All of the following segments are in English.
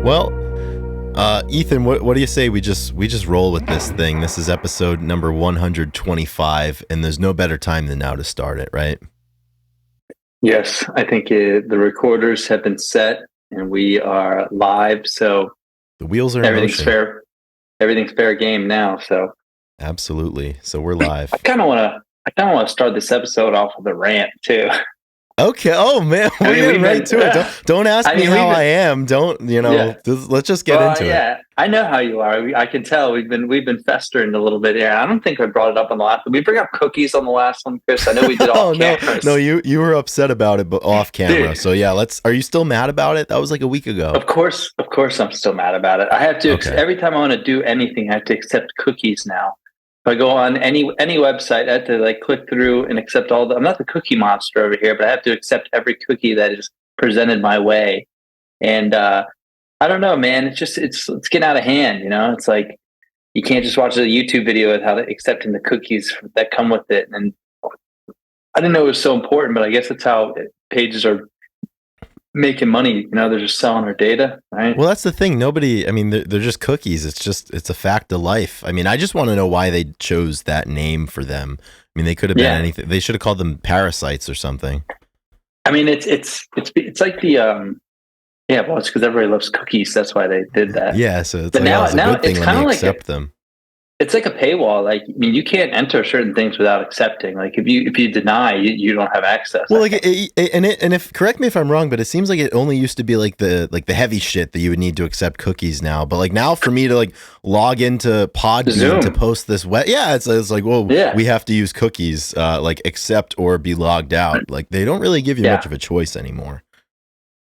Well, Ethan, what do you say we just roll with this thing? This is episode number 125, and there's no better time than now to start it, right? Yes, I think the recorders have been set and we are live. So The wheels are in everything's motion. fair. Everything's fair game now. So Absolutely. So we're live. I kind of want to start this episode off with a rant too. Okay. Oh man, we're getting right to it. Don't ask me how I am. Don't let's just get into it. I know how you are. I can tell we've been festering a little bit here. I don't think I brought it up on the last. Did we bring up cookies on the last one, Chris? I know we did all cameras. No, you were upset about it, but off camera. Dude. So yeah, are you still mad about it? That was like a week ago. Of course, I'm still mad about it. I have to every time I want to do anything, I have to accept cookies now. If I go on any website, I have to like click through and accept all the. I'm not the cookie monster over here, but I have to accept every cookie that is presented my way. And I don't know, man. It's getting out of hand. You know, it's like you can't just watch a YouTube video of how to accepting the cookies that come with it. And I didn't know it was so important, but I guess that's how pages are making money. You know, they're just selling our data, right? Well, that's the thing. Nobody, I mean, they're just cookies. It's a fact of life. I mean, I just want to know why they chose that name for them. I mean, they could have been anything. They should have called them parasites or something. I mean, it's like the well, it's because everybody loves cookies. That's why they did that. Yeah, so it's but like, now a good thing. it's kind of like accept them. It's like a paywall. Like, I mean, you can't enter certain things without accepting. Like, if you deny, you don't have access. Well, like, correct me if I'm wrong, but it seems like it only used to be like the heavy shit that you would need to accept cookies now. But like now, for me to like log into Podbean to post this it's like, well, we have to use cookies, like accept or be logged out. Like they don't really give you much of a choice anymore.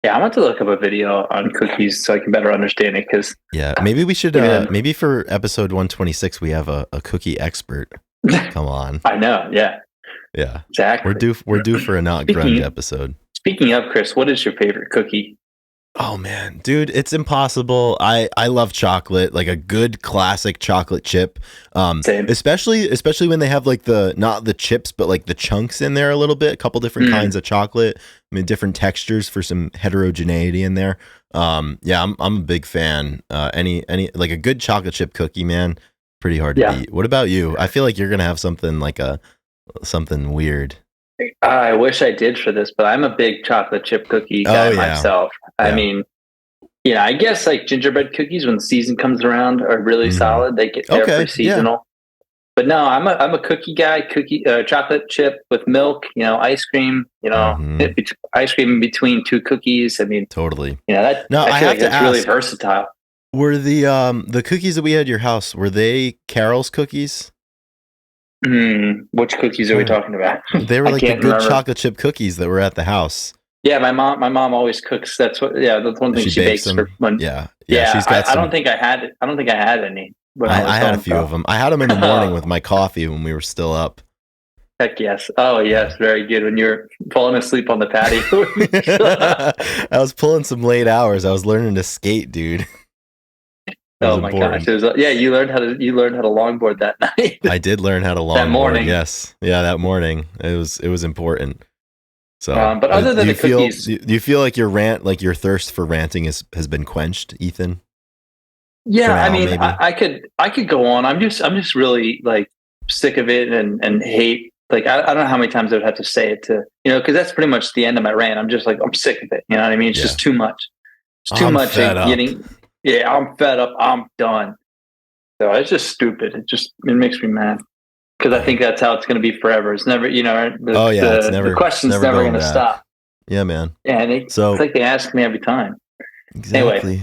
Yeah, I want to look up a video on cookies so I can better understand it. Because maybe we should. Maybe for episode 126, we have a cookie expert. Come on. I know. Yeah. Exactly. We're due for a not grunge episode. Speaking of, Chris, what is your favorite cookie? Oh man, dude, it's impossible. I love chocolate, like a good classic chocolate chip. Same. Especially when they have like not the chips, but like the chunks in there a little bit. A couple different kinds of chocolate. I mean, different textures for some heterogeneity in there. I'm a big fan. Any like a good chocolate chip cookie, man, pretty hard to beat. What about you? I feel like you're gonna have something like something weird. I wish I did for this, but I'm a big chocolate chip cookie guy myself. I mean, I guess like gingerbread cookies when the season comes around are really solid. They get there for seasonal. But no, I'm a cookie guy. Chocolate chip with milk. Ice cream. Ice cream in between two cookies. I mean, totally. I feel like that's really versatile. Were the cookies that we had at your house, were they Carol's cookies? Which cookies are we talking about? They were like the good chocolate chip cookies that were at the house. Yeah, my mom always cooks. That's one thing she bakes for when. She's got I don't think I had any. I had a few of them. I had them in the morning with my coffee when we were still up. Heck yes. Oh yes, very good. When you're falling asleep on the patio. I was pulling some late hours. I was learning to skate, dude. Oh my gosh! You learned how to longboard that night. I did learn how to longboard that morning. Yes, that morning it was important. So, but other than the cookies, do you feel like your thirst for ranting has been quenched, Ethan? Yeah, now, I mean, I could go on. I'm just really like sick of it and hate. Like I don't know how many times I would have to say it to because that's pretty much the end of my rant. I'm just like I'm sick of it. You know what I mean? It's just too much. It's too much getting. Yeah, I'm fed up. I'm done. So it's just stupid. It makes me mad because I think that's how it's going to be forever. It's never, the question's never going to stop. Yeah, man. Yeah, and it's like they ask me every time. Exactly.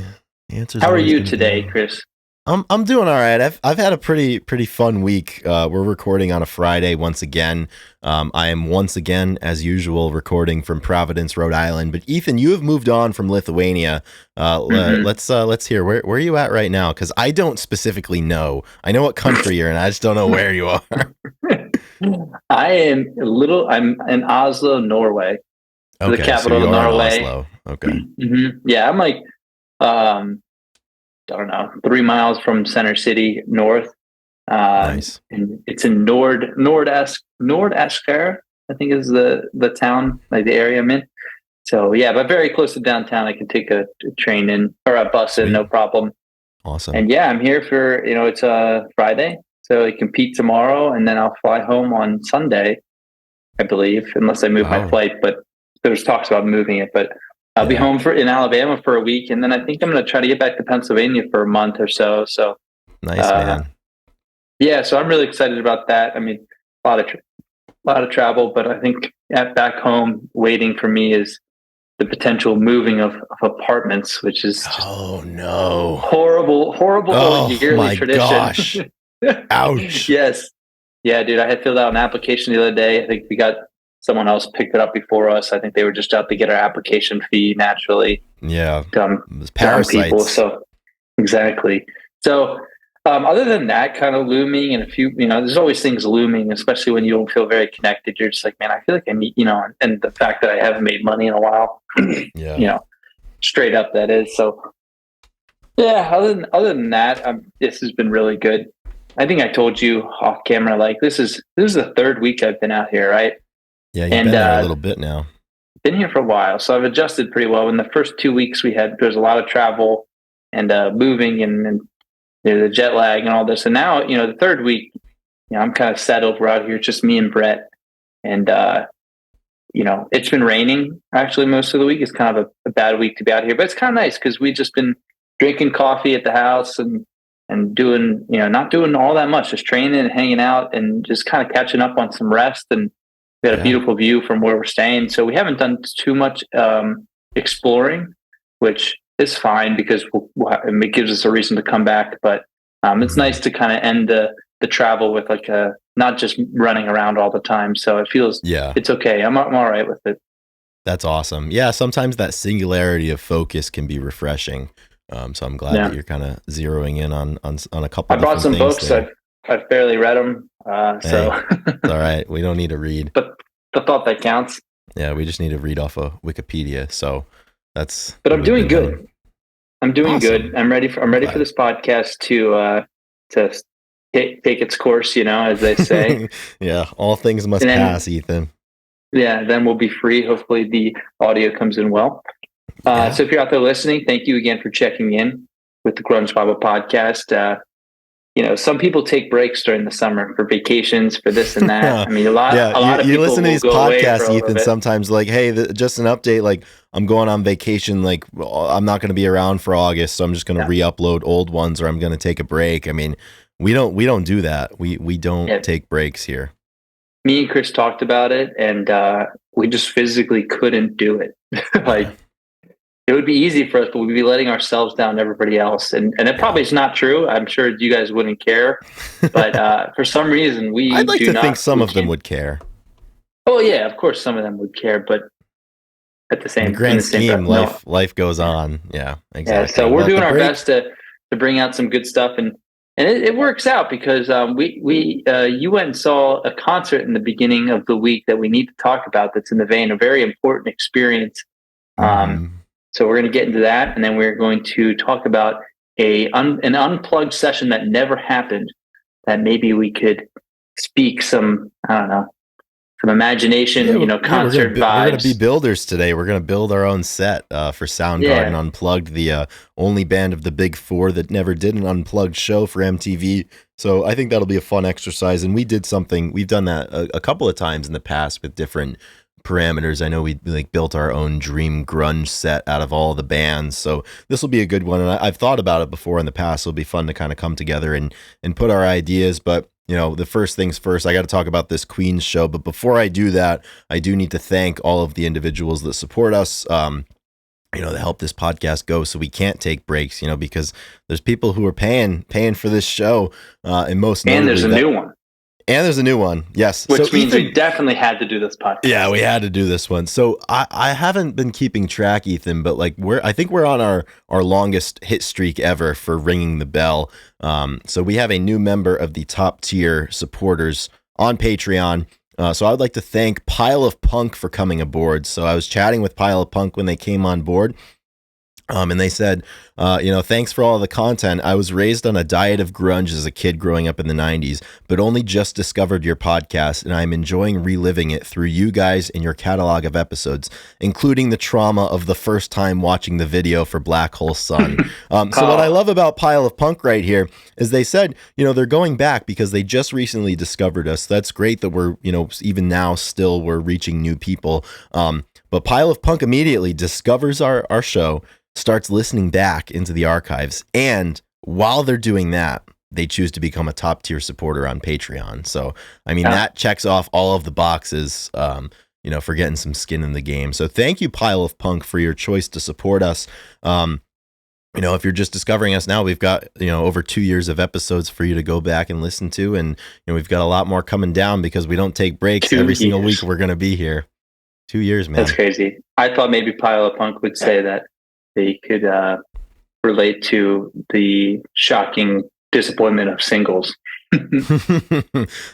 Anyway, how are you today, Chris? I'm doing all right. I've had a pretty fun week. We're recording on a Friday once again. I am once again, as usual, recording from Providence, Rhode Island. But Ethan, you have moved on from Lithuania. Let's hear where are you at right now? Because I don't specifically know. I know what country you're in. I just don't know where you are. I'm in Oslo, Norway. Okay, the capital of Norway. Oslo. Okay. Yeah, I'm like I don't know, 3 miles from Center City, north. Nice. And it's in Nordasker, I think is the town, like the area I'm in. So yeah, but very close to downtown. I can take a train in or a bus in, no problem. Awesome. And yeah, I'm here for, it's a Friday, so I compete tomorrow, and then I'll fly home on Sunday, I believe, unless I move my flight. But there's talks about moving it. But I'll be home in Alabama for a week, and then I think I'm going to try to get back to Pennsylvania for a month or so. So nice, man. Yeah, so I'm really excited about that. I mean, a lot of travel, but I think back home waiting for me is the potential moving of apartments, which is just horrible yearly tradition. Gosh. Ouch. Yes. Yeah, dude, I had filled out an application the other day. I think we got someone else picked it up before us. I think they were just out to get our application fee naturally. Yeah. Dumb parasites. People. So exactly. So other than that kind of looming and a few, there's always things looming, especially when you don't feel very connected. You're just like, man, I feel like I need, and the fact that I haven't made money in a while, straight up that is. So yeah, other than that, this has been really good. I think I told you off camera, like this is the third week I've been out here, right? Yeah, you've been there a little bit now. Been here for a while, so I've adjusted pretty well. In the first 2 weeks, there's a lot of travel and moving and the jet lag and all this. And now, the third week, I'm kind of settled. We're out here, just me and Brett, and it's been raining actually most of the week. It's kind of a bad week to be out here, but it's kind of nice because we've just been drinking coffee at the house and doing, not doing all that much, just training and hanging out and just kind of catching up on some rest. And we had a beautiful view from where we're staying. So we haven't done too much exploring, which is fine because it gives us a reason to come back. But it's nice to kind of end the travel with like not just running around all the time. So it feels, it's okay. I'm all right with it. That's awesome. Yeah. Sometimes that singularity of focus can be refreshing. So I'm glad that you're kind of zeroing in on a couple. I brought some books. I've barely read them. So it's all right. We don't need to read. But the thought that counts. Yeah, we just need to read off of Wikipedia. So that's. But I'm doing good. I'm doing good. I'm ready for this podcast to take its course. As they say. Yeah, all things must pass, Ethan. Yeah, then we'll be free. Hopefully, the audio comes in well. So if you're out there listening, thank you again for checking in with the Grunge Bible podcast. Some people take breaks during the summer for vacations, for this and that. I mean, a lot of people listen to these podcasts, Ethan, sometimes like, hey, just an update. Like, I'm going on vacation. Like, I'm not going to be around for August, so I'm just going to re-upload old ones, or I'm going to take a break. I mean, we don't do that. We don't take breaks here. Me and Chris talked about it, and we just physically couldn't do it. Like. It would be easy for us, but we'd be letting ourselves down to everybody else. And it probably is not true. I'm sure you guys wouldn't care. But for some reason, I'd like to think some of them would care. Oh, yeah, of course some of them would care. But at the same grand scheme, life goes on. Yeah, exactly. Yeah, so we're doing our best to bring out some good stuff. And it works out because you went and saw a concert in the beginning of the week that we need to talk about that's in the vein, a very important experience. So we're going to get into that, and then we're going to talk about an unplugged session that never happened, that maybe we could speak some, I don't know, some imagination, concert vibes. We're going to be builders today. We're going to build our own set for Soundgarden Unplugged, the only band of the big four that never did an unplugged show for MTV. So I think that'll be a fun exercise. And we've done that a couple of times in the past with different parameters. I know we built our own dream grunge set out of all the bands, so this will be a good one. And I've thought about it before in the past. It'll be fun to kind of come together and put our ideas. But the first things first, I got to talk about this Queen's show. But before I do that, I do need to thank all of the individuals that support us. That help this podcast go, so we can't take breaks. Because there's people who are paying for this show, and there's a new one. And there's a new one, yes. Which means we definitely had to do this podcast. Yeah, we had to do this one. So I haven't been keeping track, Ethan, but I think we're on our longest hit streak ever for ringing the bell. So we have a new member of the top tier supporters on Patreon. So I would like to thank Pile of Punk for coming aboard. So I was chatting with Pile of Punk when they came on board. And they said, thanks for all the content. I was raised on a diet of grunge as a kid growing up in the 90s, but only just discovered your podcast, and I'm enjoying reliving it through you guys and your catalog of episodes, including the trauma of the first time watching the video for Black Hole Sun. So what I love about Pile of Punk right here is they said, they're going back because they just recently discovered us. That's great that we're, even now still we're reaching new people. But Pile of Punk immediately discovers our show, starts listening back into the archives, and while they're doing that, they choose to become a top tier supporter on Patreon. So, I mean, that checks off all of the boxes, for getting some skin in the game. So thank you, Pile of Punk, for your choice to support us. If you're just discovering us now, we've got, over 2 years of episodes for you to go back and listen to. And, we've got a lot more coming down because we don't take breaks. Every single week we're going to be here. 2 years, man. That's crazy. I thought maybe Pile of Punk would say that they could relate to the shocking disappointment of singles.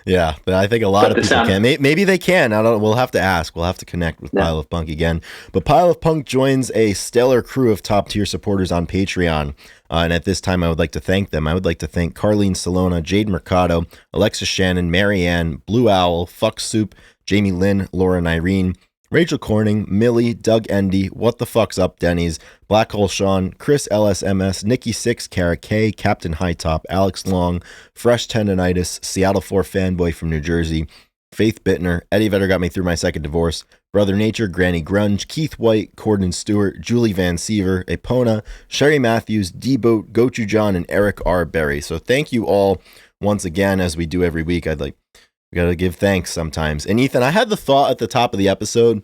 Yeah, but I think a lot of people can. Maybe they can. I don't. We'll have to ask. We'll have to connect with Pile of Punk again. But Pile of Punk joins a stellar crew of top tier supporters on Patreon. And at this time, I would like to thank them. I would like to thank Carlene Salona, Jade Mercado, Alexa Shannon, Marianne, Blue Owl, Fuck Soup, Jamie Lynn, Laura and Irene, Rachel Corning, Millie, Doug Endy, What the Fuck's Up, Denny's, Black Hole Sean, Chris LSMS, Nikki Six, Kara K, Captain High Top, Alex Long, Fresh Tendonitis, Seattle 4 Fanboy from New Jersey, Faith Bittner, Eddie Vedder Got Me Through My Second Divorce, Brother Nature, Granny Grunge, Keith White, Corden Stewart, Julie Van Siever, Epona, Sherry Matthews, D-Boat, Gochu John, and Eric R. Berry. So thank you all once again, as we do every week. We got to give thanks sometimes. And Ethan, I had the thought at the top of the episode.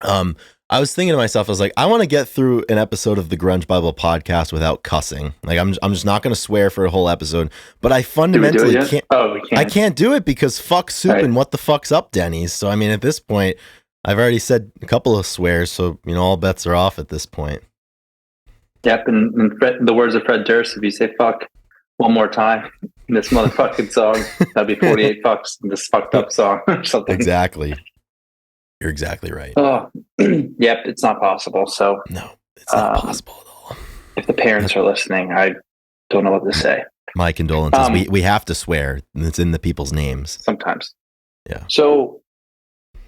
I was thinking to myself, I was like, I want to get through an episode of the Grunge Bible podcast without cussing. Like, I'm just not going to swear for a whole episode, but I fundamentally can't. Oh, we can't. I can't do it because fuck Soup and What the Fuck's Up, Denny's. So, I mean, at this point, I've already said a couple of swears. So, all bets are off at this point. Yep. And the words of Fred Durst, if you say fuck one more time in this motherfucking song, that'd be 48 fucks in this fucked up song or something. Exactly. You're exactly right. Oh, yep. It's not possible. So no, it's not possible at all. If the parents are listening, I don't know what to say. My condolences. We have to swear. It's in the people's names. Sometimes. Yeah. So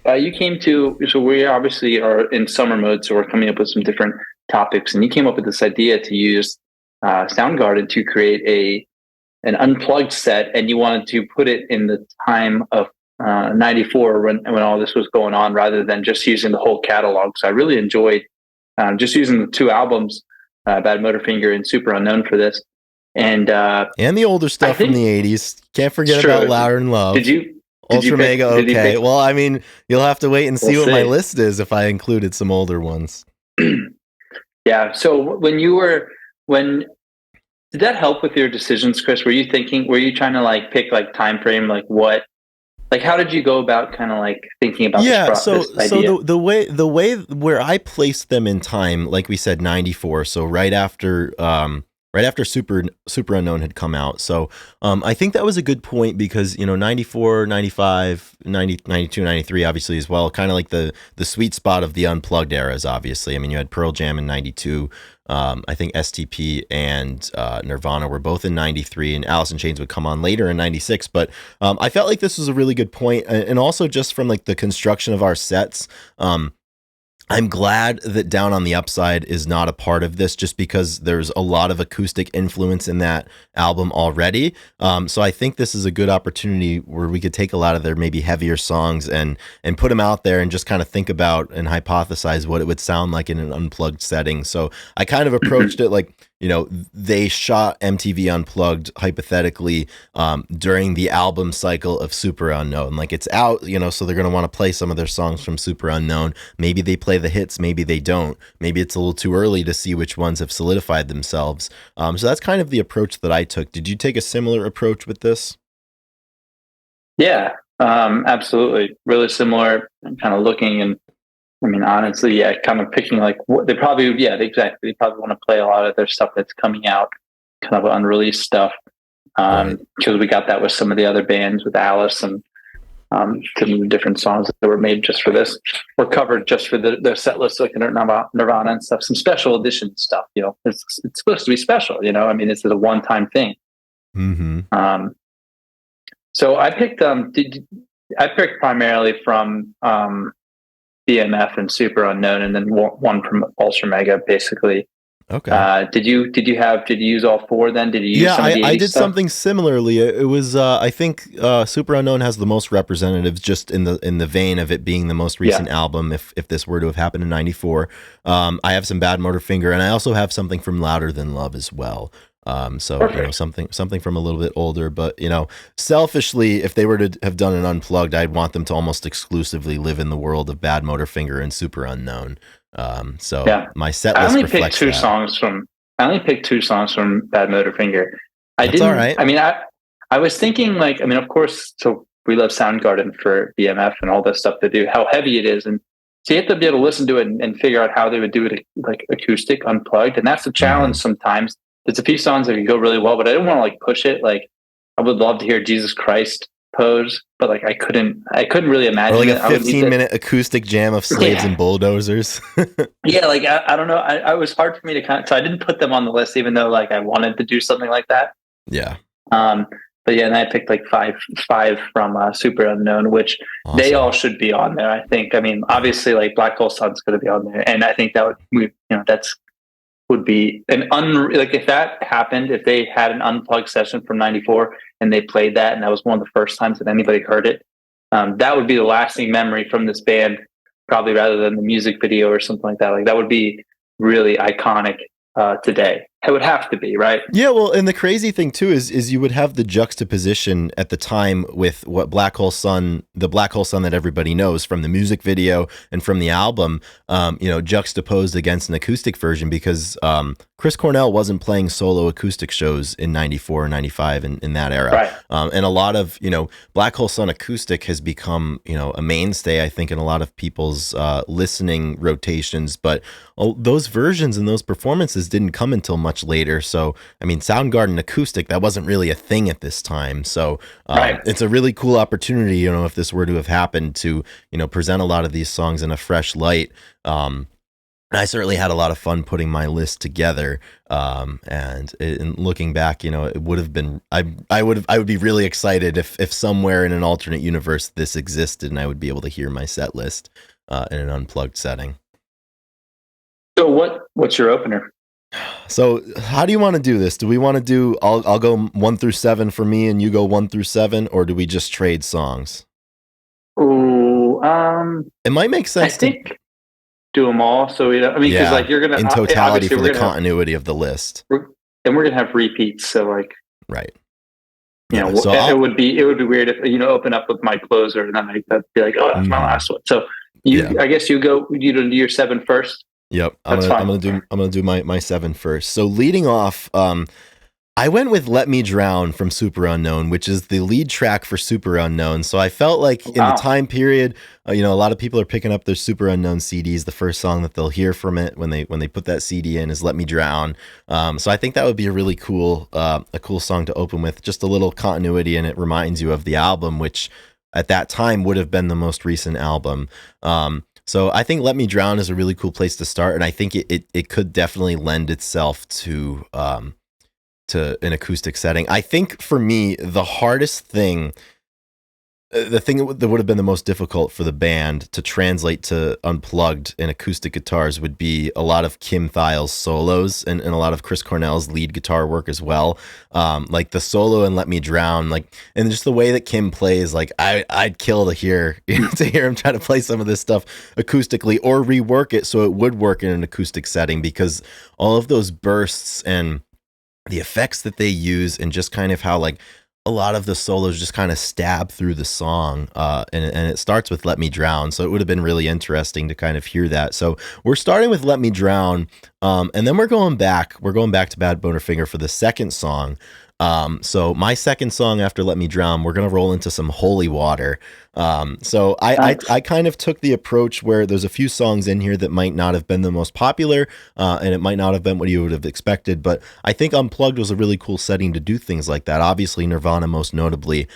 so we obviously are in summer mode. So we're coming up with some different topics, and you came up with this idea to use Soundgarden to create an unplugged set, and you wanted to put it in the time of 94 when all this was going on, rather than just using the whole catalog. So I really enjoyed just using the 2 albums, Bad Motorfinger and Super Unknown, for this, and the older stuff from the 80s. Can't forget about Louder in Love. Did you Ultra Mega? Okay, well, I mean, you'll have to wait and see what my list is if I included some older ones. Yeah. So did that help with your decisions, Chris? Were you trying to pick time frame, how did you go about kind of thinking about this idea? So the way where I placed them in time, like we said, 94, so right after Super Unknown had come out. So I think that was a good point because 94, 95, 90, 92, 93 obviously as well, kind of like the sweet spot of the Unplugged eras. Obviously, I mean, you had Pearl Jam in 92. I think STP and Nirvana were both in 93, and Alice in Chains would come on later in 96. But I felt like this was a really good point, and also just from the construction of our sets. I'm glad that Down on the Upside is not a part of this, just because there's a lot of acoustic influence in that album already. So I think this is a good opportunity where we could take a lot of their maybe heavier songs and put them out there and just kind of think about and hypothesize what it would sound like in an unplugged setting. So I kind of approached it they shot MTV Unplugged hypothetically during the album cycle of Super Unknown. It's out, so they're going to want to play some of their songs from Super Unknown. Maybe they play the hits, maybe they don't. Maybe it's a little too early to see which ones have solidified themselves. So that's kind of the approach that I took. Did you take a similar approach with this? Yeah, absolutely. Really similar. I'm kind of looking, and I mean, honestly, yeah, kind of picking what they probably, exactly. They probably want to play a lot of their stuff that's coming out, kind of unreleased stuff. Because we got that with some of the other bands with Alice and some of the different songs that were made just for this, or covered just for their set list, like Nirvana and stuff, some special edition stuff. It's supposed to be special. I mean, it's a one-time thing. Mm-hmm. So I picked primarily from BMF and Super Unknown, and then one from Ultra Mega, basically. Okay. Did you use all four then? Did you use some of the 80s I did stuff? something similarly. It was I think Super Unknown has the most representatives, just in the vein of it being the most recent album. If this were to have happened in '94, I have some Bad Motorfinger, and I also have something from Louder Than Love as well. So Perfect. something from a little bit older, but selfishly, if they were to have done an Unplugged, I'd want them to almost exclusively live in the world of Bad Motorfinger and Super Unknown. So Yeah. my set I list only picked reflects two that. songs from I only picked two songs from Bad Motorfinger. I That's all didn't right. I mean I was thinking, like, I mean, of course, so we love Soundgarden for BMF and all this stuff to do, how heavy it is, and so you have to be able to listen to it and figure out how they would do it, like acoustic unplugged, and that's the challenge Mm-hmm. sometimes. There's a few songs that can go really well, but I didn't want to like push it. Like, I would love to hear Jesus Christ Pose, but like I couldn't really imagine Or like a it. I would need 15-minute acoustic jam of Slaves and Bulldozers. yeah, like I don't know. I was hard for me to so I didn't put them on the list, even though like I wanted to do something like that. Yeah. Um, but yeah, and I picked like five from Super Unknown, which they Awesome. all should be on there. I think. I mean, obviously, like Black Hole Sun's going to be on there, and I think that that's would be like if that happened, if they had an unplugged session from '94 and they played that, and that was one of the first times that anybody heard it, that would be the lasting memory from this band, probably, rather than the music video or something like that. Like, that would be really iconic today. It would have to be, right? Yeah, well, and the crazy thing too is you would have the juxtaposition at the time with what the Black Hole Sun that everybody knows from the music video and from the album, juxtaposed against an acoustic version, because Chris Cornell wasn't playing solo acoustic shows in '94 and '95 in that era, Right. and a lot of Black Hole Sun acoustic has become a mainstay, I think, in a lot of people's listening rotations, but those versions and those performances didn't come until much later. So, I mean, Soundgarden acoustic, that wasn't really a thing at this time. So, Right. it's a really cool opportunity, if this were to have happened, to, present a lot of these songs in a fresh light. I certainly had a lot of fun putting my list together. And looking back, it would have been, I would be really excited if somewhere in an alternate universe this existed and I would be able to hear my set list in an unplugged setting. So what's your opener? So how do you want to do this? Do we want to do, I'll go 1 through 7 for me and you go 1 through 7, or do we just trade songs? Ooh, it might make sense. I think do them all. So because like you're gonna in totality for the continuity of the list, and we're gonna have repeats. So like, right. So it would be weird if open up with my closer and then I'd be like, oh, that's my last one. So I guess you do your 7 first. Yep, I'm gonna do my 7 first. So leading off, I went with "Let Me Drown" from Super Unknown, which is the lead track for Super Unknown. So I felt like in the time period, a lot of people are picking up their Super Unknown CDs. The first song that they'll hear from it when they put that CD in is "Let Me Drown." So I think that would be a really cool song to open with, just a little continuity, and it reminds you of the album, which at that time would have been the most recent album. So I think "Let Me Drown" is a really cool place to start, and I think it could definitely lend itself to an acoustic setting. I think for me, the hardest thing, the thing that would have been the most difficult for the band to translate to unplugged and acoustic guitars would be a lot of Kim Thile's solos and a lot of Chris Cornell's lead guitar work as well. Like the solo in "Let Me Drown," and just the way that Kim plays, I'd kill to hear him try to play some of this stuff acoustically or rework it so it would work in an acoustic setting, because all of those bursts and the effects that they use, and just kind of how a lot of the solos just kind of stab through the song, and it starts with "Let Me Drown," so it would have been really interesting to kind of hear that. So we're starting with "Let Me Drown," and then we're going back to Bad Motorfinger for the second song. So my second song after "Let Me Drown," we're gonna roll into some "Holy Water." So I kind of took the approach where there's a few songs in here that might not have been the most popular, and it might not have been what you would have expected, but I think Unplugged was a really cool setting to do things like that. Obviously Nirvana most notably,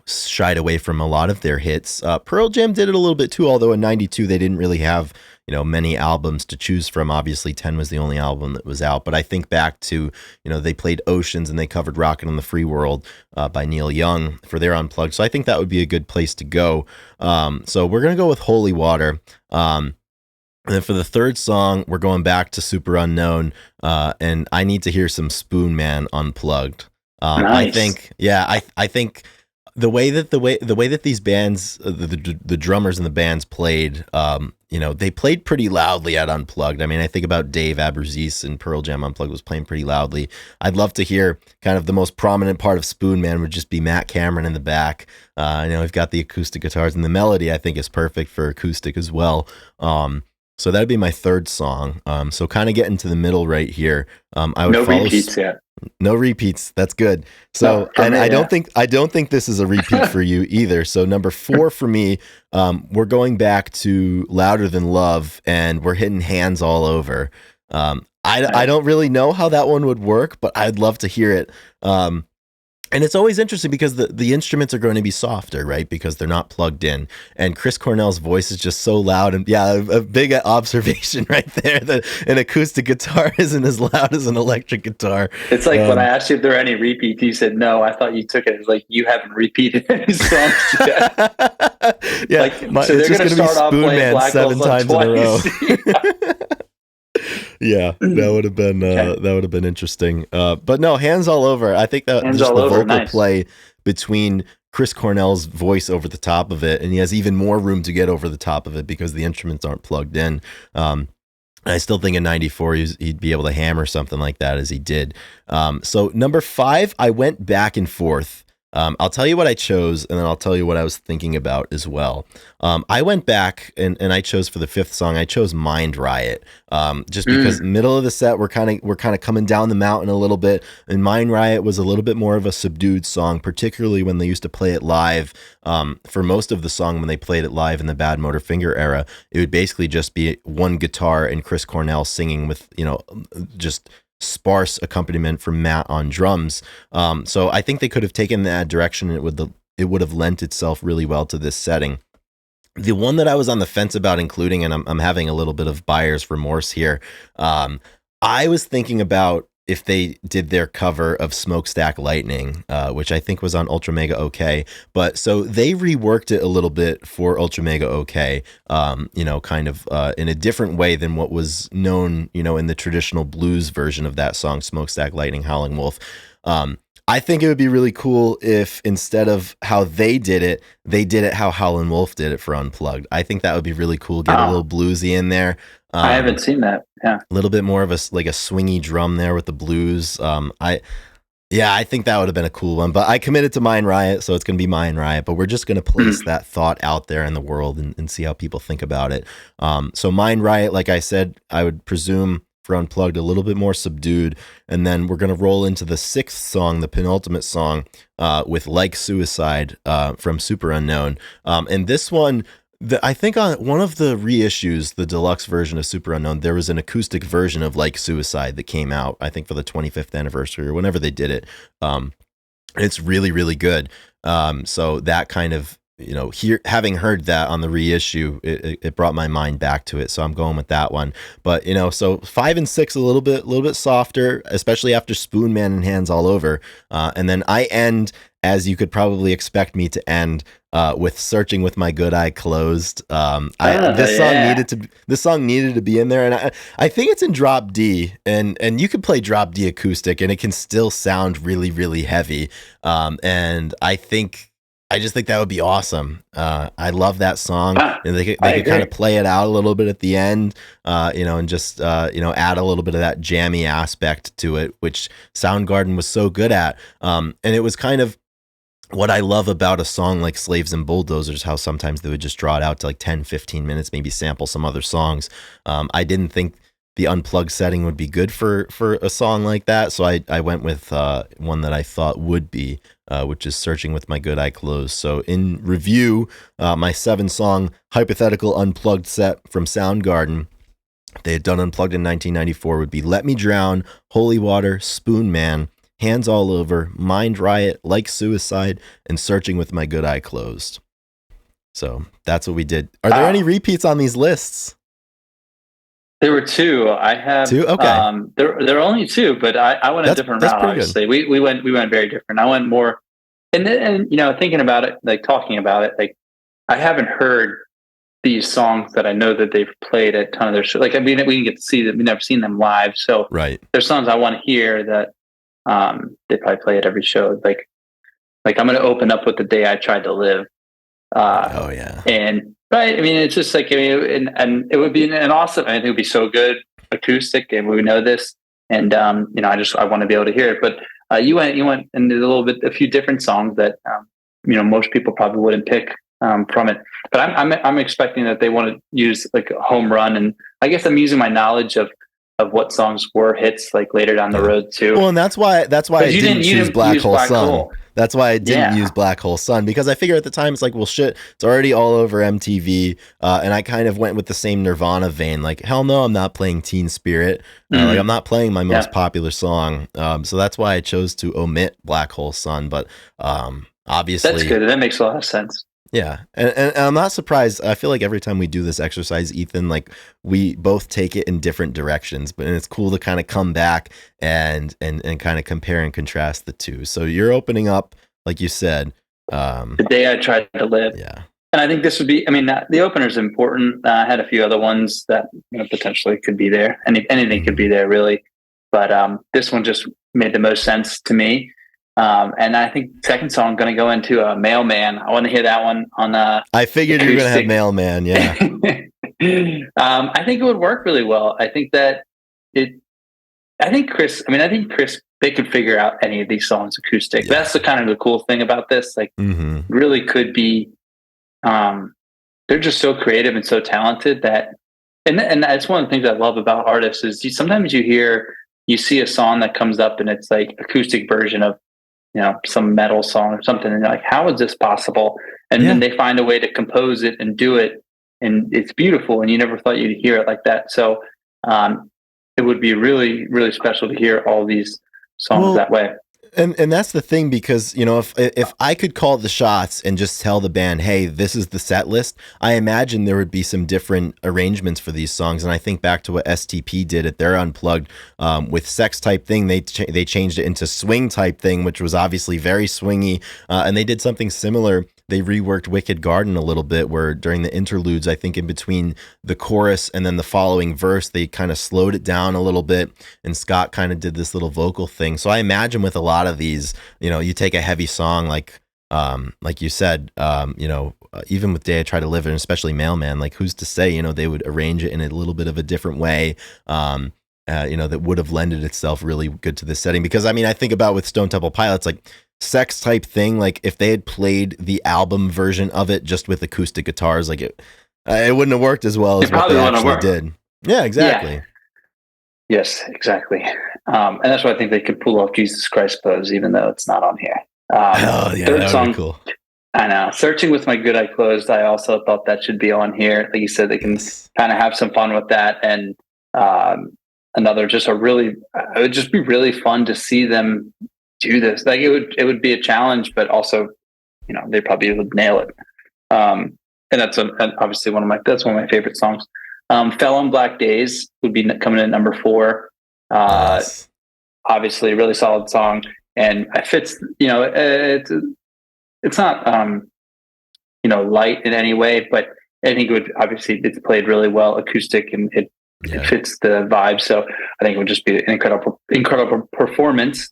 shied away from a lot of their hits. Pearl Jam did it a little bit too, although in 92 they didn't really have, many albums to choose from. Obviously 10 was the only album that was out, but I think back to, they played Oceans and they covered Rockin' on the Free World by Neil Young for their Unplugged. So I think that would be a good place to go. So we're going to go with Holy Water. And then for the third song, we're going back to Super Unknown, and I need to hear some Spoon Man Unplugged. Nice. I think the way that these bands, the drummers in the bands played, they played pretty loudly at Unplugged. I mean, I think about Dave Abruzzese and Pearl Jam Unplugged was playing pretty loudly. I'd love to hear kind of the most prominent part of Spoon Man would just be Matt Cameron in the back. We've got the acoustic guitars, and the melody I think is perfect for acoustic as well. So that'd be my third song. So kind of getting to the middle right here. I would no repeats yet. No repeats. That's good. So, I don't think this is a repeat for you either. So number 4 for me, we're going back to Louder Than Love, and we're hitting Hands All Over. I don't really know how that one would work, but I'd love to hear it. And it's always interesting because the instruments are going to be softer, right? Because they're not plugged in. And Chris Cornell's voice is just so loud. And yeah, a big observation right there that an acoustic guitar isn't as loud as an electric guitar. It's like when I asked you if there are any repeats, you said no. I thought you took it as like you haven't repeated any songs yet. Yeah, so they're going to start off playing Black 7 times in a row. Yeah, that would have been interesting. But no, Hands All Over. I think that just the vocal play between Chris Cornell's voice over the top of it, and he has even more room to get over the top of it because the instruments aren't plugged in. I still think in 94 he'd be able to hammer something like that as he did. So number 5, I went back and forth. I'll tell you what I chose, and then I'll tell you what I was thinking about as well. I went back and I chose for the 5th song, I chose Mind Riot. Just because middle of the set, we're kind of coming down the mountain a little bit, and Mind Riot was a little bit more of a subdued song, particularly when they used to play it live. For most of the song, when they played it live in the Bad Motor Finger era, it would basically just be one guitar and Chris Cornell singing with, just sparse accompaniment from Matt on drums. So I think they could have taken that direction, and it would have lent itself really well to this setting. The one that I was on the fence about including, and I'm having a little bit of buyer's remorse here. I was thinking about if they did their cover of Smokestack Lightning, which I think was on Ultra Mega OK. But so they reworked it a little bit for Ultra Mega OK, kind of in a different way than what was known, in the traditional blues version of that song, Smokestack Lightning, Howling Wolf. I think it would be really cool if instead of how they did it how Howlin' Wolf did it for Unplugged. I think that would be really cool. Get a little bluesy in there. I haven't seen that. Yeah, a little bit more of a swingy drum there with the blues. I think that would have been a cool one. But I committed to Mind Riot, so it's going to be Mind Riot. But we're just going to place that thought out there in the world and see how people think about it. So Mind Riot, like I said, I would presume for Unplugged a little bit more subdued, and then we're going to roll into the 6th song, the penultimate song, with Like Suicide from Super Unknown. And this one, I think on one of the reissues, the deluxe version of Super Unknown, there was an acoustic version of Like Suicide that came out, I think for the 25th anniversary or whenever they did it. It's really, really good. So that kind of, having heard that on the reissue, it brought my mind back to it. So I'm going with that one. But, so 5 and 6, a little bit softer, especially after Spoon Man and Hands All Over. And then I end, as you could probably expect me to end, with Searching with My Good Eye Closed. This song needed to be in there, and I think it's in drop D, and you can play drop D acoustic, and it can still sound really, really heavy. And I just think that would be awesome. I love that song, and they could kind of play it out a little bit at the end, and just add a little bit of that jammy aspect to it, which Soundgarden was so good at. And it was kind of what I love about a song like Slaves and Bulldozers, how sometimes they would just draw it out to like 10, 15 minutes, maybe sample some other songs. I didn't think the unplugged setting would be good for a song like that. So I went with one that I thought would be, which is Searching with My Good Eye Closed. So in review, my 7-song hypothetical unplugged set from Soundgarden, they had done unplugged in 1994, would be Let Me Drown, Holy Water, Spoon Man, Hands All Over, Mind Riot, Like Suicide, and Searching with My Good Eye Closed. So that's what we did. Are there any repeats on these lists? There were two. I have two. Okay. There are only two, but I went a different route. Obviously, we went very different. I went more, and thinking about it, like talking about it, like I haven't heard these songs that I know that they've played at a ton of their shows. Like, I mean, we didn't get to see them. We've never seen them live. So there's songs I want to hear that they probably play at every show. Like I'm going to open up with The Day I Tried to Live. Oh yeah. And right. I mean, it's just like, I mean, and it would be an awesome, I think it would be so good acoustic, and we know this. And, I want to be able to hear it. But you went into a few different songs that, most people probably wouldn't pick from it. But I'm expecting that they want to use like a home run, and I guess I'm using my knowledge of what songs were hits like later down the road too. Well, and that's why I didn't choose Black Hole Sun. That's why I didn't use Black Hole Sun, because I figure at the time it's like, well, shit, it's already all over MTV, and I kind of went with the same Nirvana vein. Like, hell no, I'm not playing Teen Spirit. Like, I'm not playing my most popular song. So that's why I chose to omit Black Hole Sun. But obviously, that's good. That makes a lot of sense. Yeah, and I'm not surprised. I feel like every time we do this exercise, Ethan, like we both take it in different directions, but it's cool to kind of come back and kind of compare and contrast the two. So you're opening up, like you said, The Day I Tried to Live. Yeah, and I think this would be. I mean, the opener is important. I had a few other ones that potentially could be there. Anything could be there, really, but this one just made the most sense to me. And I think second song I'm going to go into Mailman. I want to hear that one on I figured you were going to have Mailman, yeah. I think it would work really well. I think that I think Chris, they could figure out any of these songs acoustic. Yeah. That's the kind of the cool thing about this. Like, really could be, they're just so creative and so talented that, and that's one of the things I love about artists is sometimes you see a song that comes up and it's like acoustic version of, some metal song or something. And you're like, how is this possible? And then they find a way to compose it and do it. And it's beautiful. And you never thought you'd hear it like that. So it would be really, really special to hear all these songs that way. And that's the thing, because, if I could call the shots and just tell the band, hey, this is the set list, I imagine there would be some different arrangements for these songs. And I think back to what STP did at their Unplugged with Sex Type Thing. They changed it into Swing Type Thing, which was obviously very swingy. And they did something similar. They reworked Wicked Garden a little bit, where during the interludes, I think in between the chorus and then the following verse, they kind of slowed it down a little bit, and Scott kind of did this little vocal thing. So I imagine with a lot of these, you take a heavy song like you said, even with Day I Try to Live, and especially Mailman, like who's to say, they would arrange it in a little bit of a different way, that would have lended itself really good to this setting. Because I think about with Stone Temple Pilots, like Sex Type Thing, like if they had played the album version of it just with acoustic guitars, like it wouldn't have worked as well as what they actually did. Yeah, exactly. Yeah. Yes, exactly. And that's why I think they could pull off Jesus Christ Pose, even though it's not on here. Third song, cool. I know. Searching with My Good Eye Closed, I also thought that should be on here. Like you said, they can kind of have some fun with that. And it would just be really fun to see them do this. Like it would be a challenge, but also, they probably would nail it. And that's obviously one of my favorite songs. Fell on Black Days would be coming in at number 4. Nice. Obviously a really solid song, and it fits, it's not, light in any way, but I think it's played really well acoustic, and it fits the vibe. So I think it would just be an incredible performance.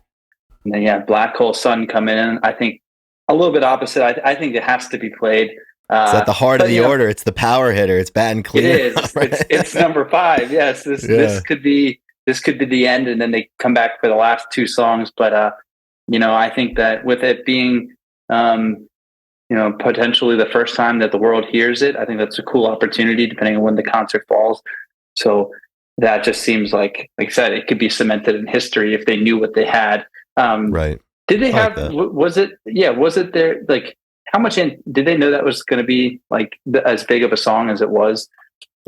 And then, Black Hole Sun coming in, I think a little bit opposite. I think it has to be played. It's at the heart of the order. It's the power hitter. It's batting clear. It is. It's number 5. Yes, this could be the end, and then they come back for the last 2 songs. But I think that with it being potentially the first time that the world hears it, I think that's a cool opportunity, depending on when the concert falls. So that just seems like I said, it could be cemented in history if they knew what they had. Right. Did they have? Was it? Yeah. Was it there? Like, how much did they know that was going to be like as big of a song as it was?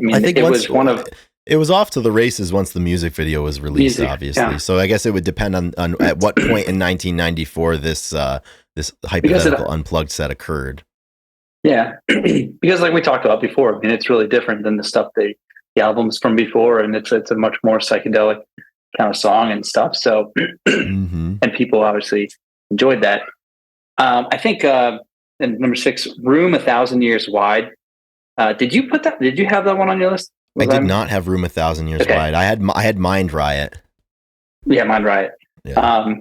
I mean, it was one of It was off to the races once the music video was released, obviously. Yeah. So I guess it would depend on at what point in 1994 this hypothetical unplugged set occurred. Yeah, because like we talked about before, I mean, it's really different than the stuff the albums from before, and it's a much more psychedelic kind of song and stuff. So, and people obviously enjoyed that. I think and number 6, Room 1,000 Years Wide. Did you put that? Did you have that one on your list? I did not have Room 1,000 Years Wide. I had Mind Riot. Yeah, Mind Riot. Yeah.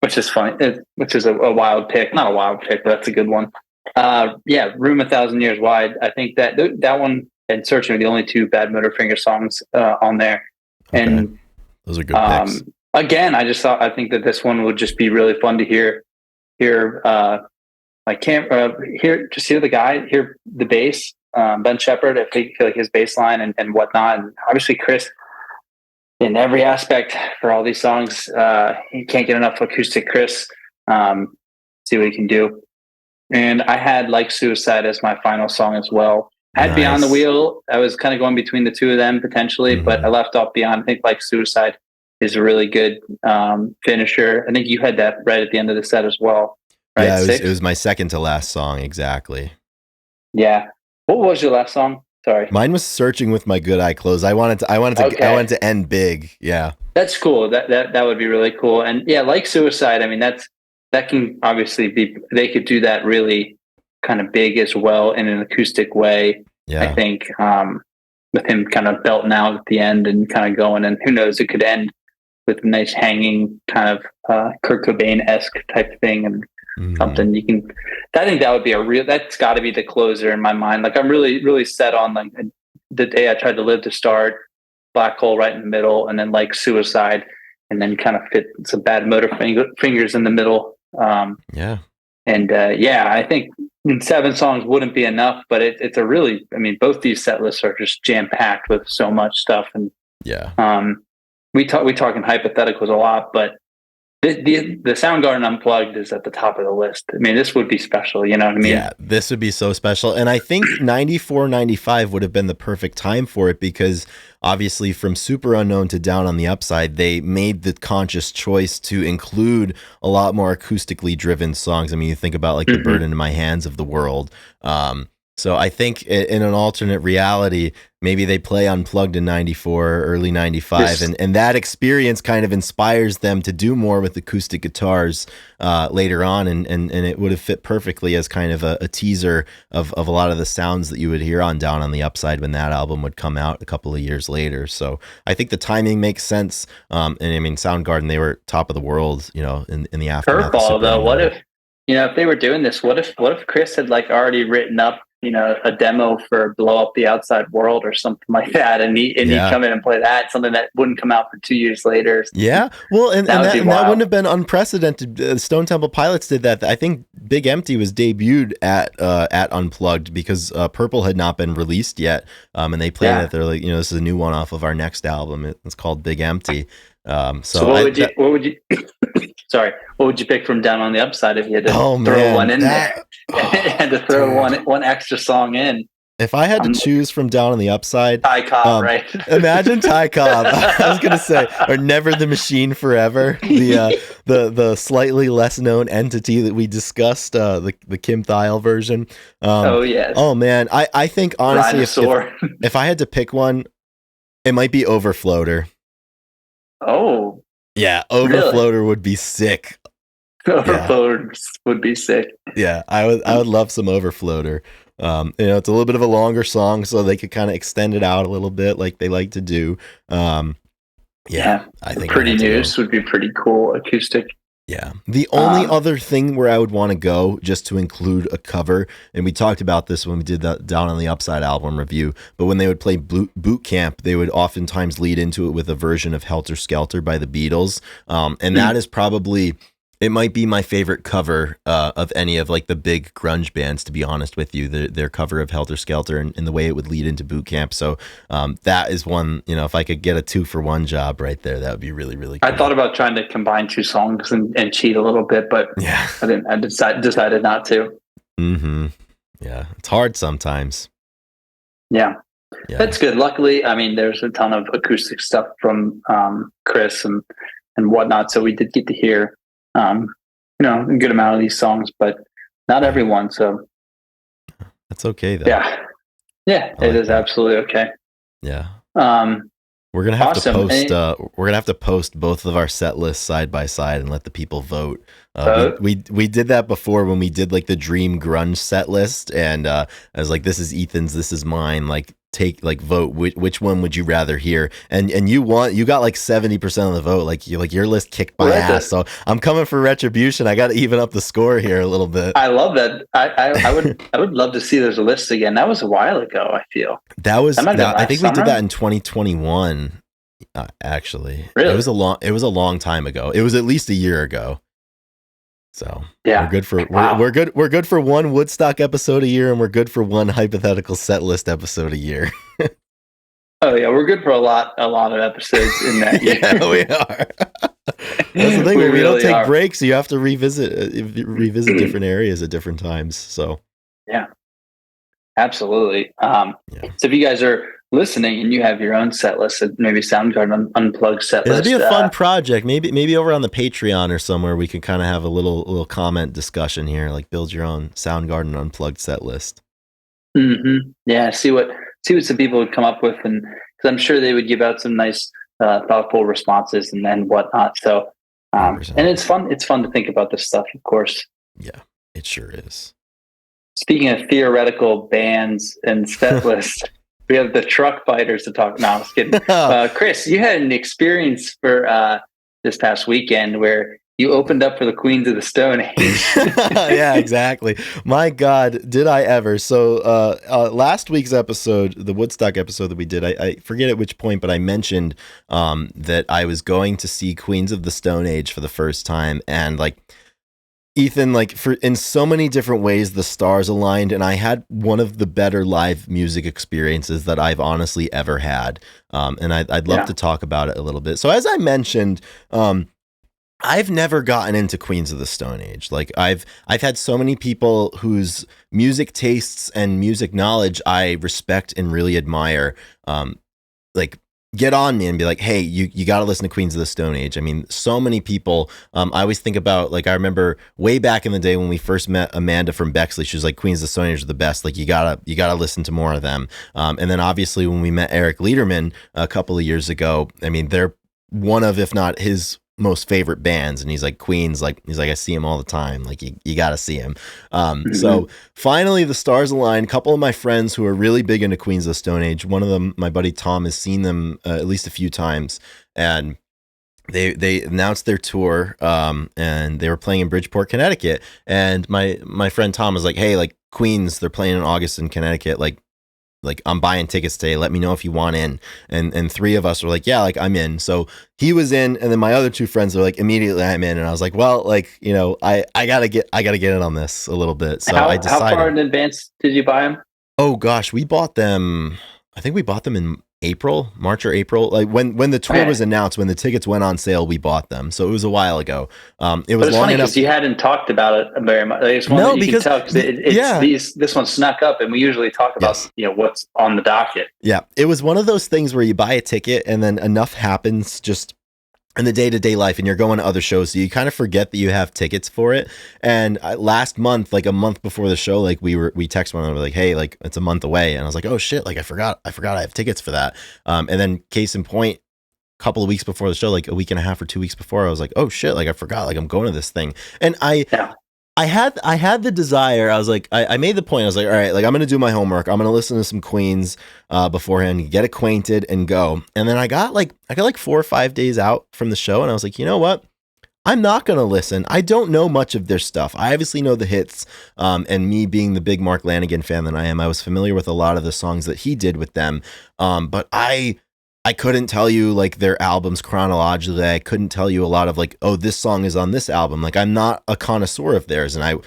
Which is funny. Which is a wild pick. Not a wild pick, but that's a good one. Yeah, Room 1,000 Years Wide. I think that one and Searching are the only 2 Bad Motorfinger songs on there. Okay. And those are good picks. Again, I think that this one would just be really fun to hear. Hear the guy, hear the bass. Ben Shepherd, I feel like his bass line and whatnot. And obviously Chris in every aspect for all these songs. He can't get enough acoustic Chris. See what he can do. And I had Like Suicide as my final song as well. I had Beyond the Wheel. I was kind of going between the 2 of them potentially, but I left off Beyond. I think Like Suicide is a really good finisher. I think you had that right at the end of the set as well. Right? Yeah, it was my second to last song, exactly. Yeah. What was your last song? Sorry. Mine was Searching with My Good Eye Closed. I wanted to end big. Yeah. That's cool. That would be really cool. And yeah, Like Suicide, I mean, that can obviously be, they could do that really kind of big as well in an acoustic way. Yeah. I think with him kind of belting out at the end and kind of going, and who knows, it could end with a nice hanging kind of Kurt Cobain-esque type thing and something you can. I think that would be that's got to be the closer in my mind. Like I'm really, really set on like The Day I Tried to Live to start, Black Hole right in the middle, and then Like Suicide, and then kind of fit some Bad Motorfingers in the middle. I think 7 songs wouldn't be enough, but it's a really, I mean, both these set lists are just jam packed with so much stuff. And we talk in hypotheticals a lot, but the Soundgarden Unplugged is at the top of the list. I mean, this would be special, you know what I mean? Yeah, this would be so special. And I think 94, 95 would have been the perfect time for it because obviously from Super Unknown to Down on the Upside, they made the conscious choice to include a lot more acoustically driven songs. I mean, you think about like The Burden in My Hands of the world. So I think in an alternate reality, maybe they play Unplugged in 94, early 95, and that experience kind of inspires them to do more with acoustic guitars later on, and it would have fit perfectly as kind of a teaser of a lot of the sounds that you would hear on Down on the Upside when that album would come out a couple of years later. So I think the timing makes sense, and I mean, Soundgarden, they were top of the world, you know, in the aftermath. Curveball though, what if, you know, if they were doing this, what if Chris had like already written up, you know, a demo for Blow Up the Outside World or something like that, and he'd come in and play that, something that wouldn't come out for 2 years later. Yeah, well, and that wouldn't have been unprecedented. Stone Temple Pilots did that. I think Big Empty was debuted at Unplugged because Purple had not been released yet, and they played it. They're like, you know, this is a new one off of our next album. It's called Big Empty. So what would you sorry, what would you pick from Down on the Upside if you had to throw one in there? Had to throw one extra song in. If I had to choose from Down on the Upside, Ty Cobb, right? Imagine Ty Cobb. I was gonna say, or Never the Machine Forever, the slightly less known entity that we discussed, the Kim Thayil version. Oh man, I think honestly, if I had to pick one, it might be Overfloater. Oh. Yeah, Overfloater would be sick. Overfloater would be sick. Yeah, I would love some Overfloater. You know, it's a little bit of a longer song, so they could kind of extend it out a little bit, like they like to do. I think Pretty News would be pretty cool acoustic. Yeah. The only other thing where I would want to go just to include a cover, and we talked about this when we did the Down on the Upside album review, but when they would play Boot Camp, they would oftentimes lead into it with a version of Helter Skelter by the Beatles. And that is probably, it might be my favorite cover of any of like the big grunge bands, to be honest with you, their cover of Helter Skelter and the way it would lead into Boot Camp. So that is one, you know, if I could get a 2-for-1 job right there, that would be really, really cool. I thought about trying to combine 2 songs and cheat a little bit, but I decided not to. Yeah, it's hard sometimes. Yeah. Yeah. That's good. Luckily, I mean, there's a ton of acoustic stuff from Chris and whatnot, so we did get to hear a good amount of these songs, but not everyone. So that's okay though. Yeah, it is absolutely okay. Yeah. Um, We're gonna have awesome. to post. We're gonna have to post both of our set lists side by side and let the people vote. We did that before when we did like the Dream Grunge set list, and I was like, "This is Ethan's, this is mine." Like, vote. Which one would you rather hear? And you got like 70% of the vote. Like your list kicked my ass. So I'm coming for retribution. I got to even up the score here a little bit. I love that. I would love to see those lists again. That was a while ago. I feel I think we did that in 2021. Actually, really? It was a long time ago. It was at least a year ago. So yeah, we're good for we're good for one Woodstock episode a year, and we're good for one hypothetical set list episode a year. Oh yeah, we're good for a lot of episodes in that year. Yeah, we are. That's the thing. We really don't take breaks, so you have to revisit different areas at different times. So yeah, absolutely. So if you guys are listening and you have your own set list, maybe Soundgarden Unplugged set list. It'd be a fun project. Maybe over on the Patreon or somewhere we can kind of have a little comment discussion here, like build your own Soundgarden Unplugged set list. Mm-hmm. Yeah, see what some people would come up with, and because I'm sure they would give out some nice, thoughtful responses and then whatnot. So, and it's fun. It's fun to think about this stuff, of course. Yeah, it sure is. Speaking of theoretical bands and set lists. We have the Truck Fighters to talk. No, I was kidding. Chris, you had an experience for this past weekend where you opened up for the Queens of the Stone Age. Yeah, exactly. My God, did I ever. So last week's episode, the Woodstock episode that we did, I forget at which point, but I mentioned that I was going to see Queens of the Stone Age for the first time. And like, Ethan, like in so many different ways, the stars aligned, and I had one of the better live music experiences that I've honestly ever had. And I'd love to talk about it a little bit. So as I mentioned, I've never gotten into Queens of the Stone Age. Like I've had so many people whose music tastes and music knowledge I respect and really admire, like get on me and be like, hey, you got to listen to Queens of the Stone Age. I mean, so many people, I always think about, like, I remember way back in the day when we first met Amanda from Bexley, she was like, Queens of the Stone Age are the best. Like, you gotta listen to more of them. And then obviously when we met Eric Lederman a couple of years ago, I mean, they're one of, if not his most favorite bands, and he's like, Queens, like, he's like, I see him all the time, like you got to see him. So finally the stars aligned. A couple of my friends who are really big into Queens of the Stone Age, one of them, my buddy Tom, has seen them at least a few times, and they announced their tour, and they were playing in Bridgeport, Connecticut, and my friend Tom was like, hey, like, Queens, they're playing in August in Connecticut, like I'm buying tickets today. Let me know if you want in. And three of us were like, yeah, like I'm in. So he was in, and then my other two friends were like, immediately I'm in. And I was like, well, like, you know, I gotta get in on this a little bit. So I decided. How far in advance did you buy them? Oh gosh, we bought them. I think we bought them in March or April. Like when the tour was announced, when the tickets went on sale, we bought them. So it was a while ago. It was long enough. You hadn't talked about it very much. It's one because this one snuck up, and we usually talk about what's on the docket. Yeah, it was one of those things where you buy a ticket and then enough happens just in the day-to-day life, and you're going to other shows, so you kind of forget that you have tickets for it. And last month, like a month before the show, like we texted one another like, hey, like it's a month away, and I was like, oh shit, like I forgot I have tickets for that. And then case in point, a couple of weeks before the show, like a week and a half or 2 weeks before, I was like, oh shit, like I forgot, like I'm going to this thing. And I had the desire. I was like, I made the point. I was like, all right, like I'm going to do my homework. I'm going to listen to some Queens beforehand, get acquainted and go. And then I got like 4 or 5 days out from the show, and I was like, you know what? I'm not going to listen. I don't know much of their stuff. I obviously know the hits. And me being the big Mark Lanigan fan that I am, I was familiar with a lot of the songs that he did with them. But I couldn't tell you like their albums chronologically. I couldn't tell you a lot of like, oh, this song is on this album. Like I'm not a connoisseur of theirs, and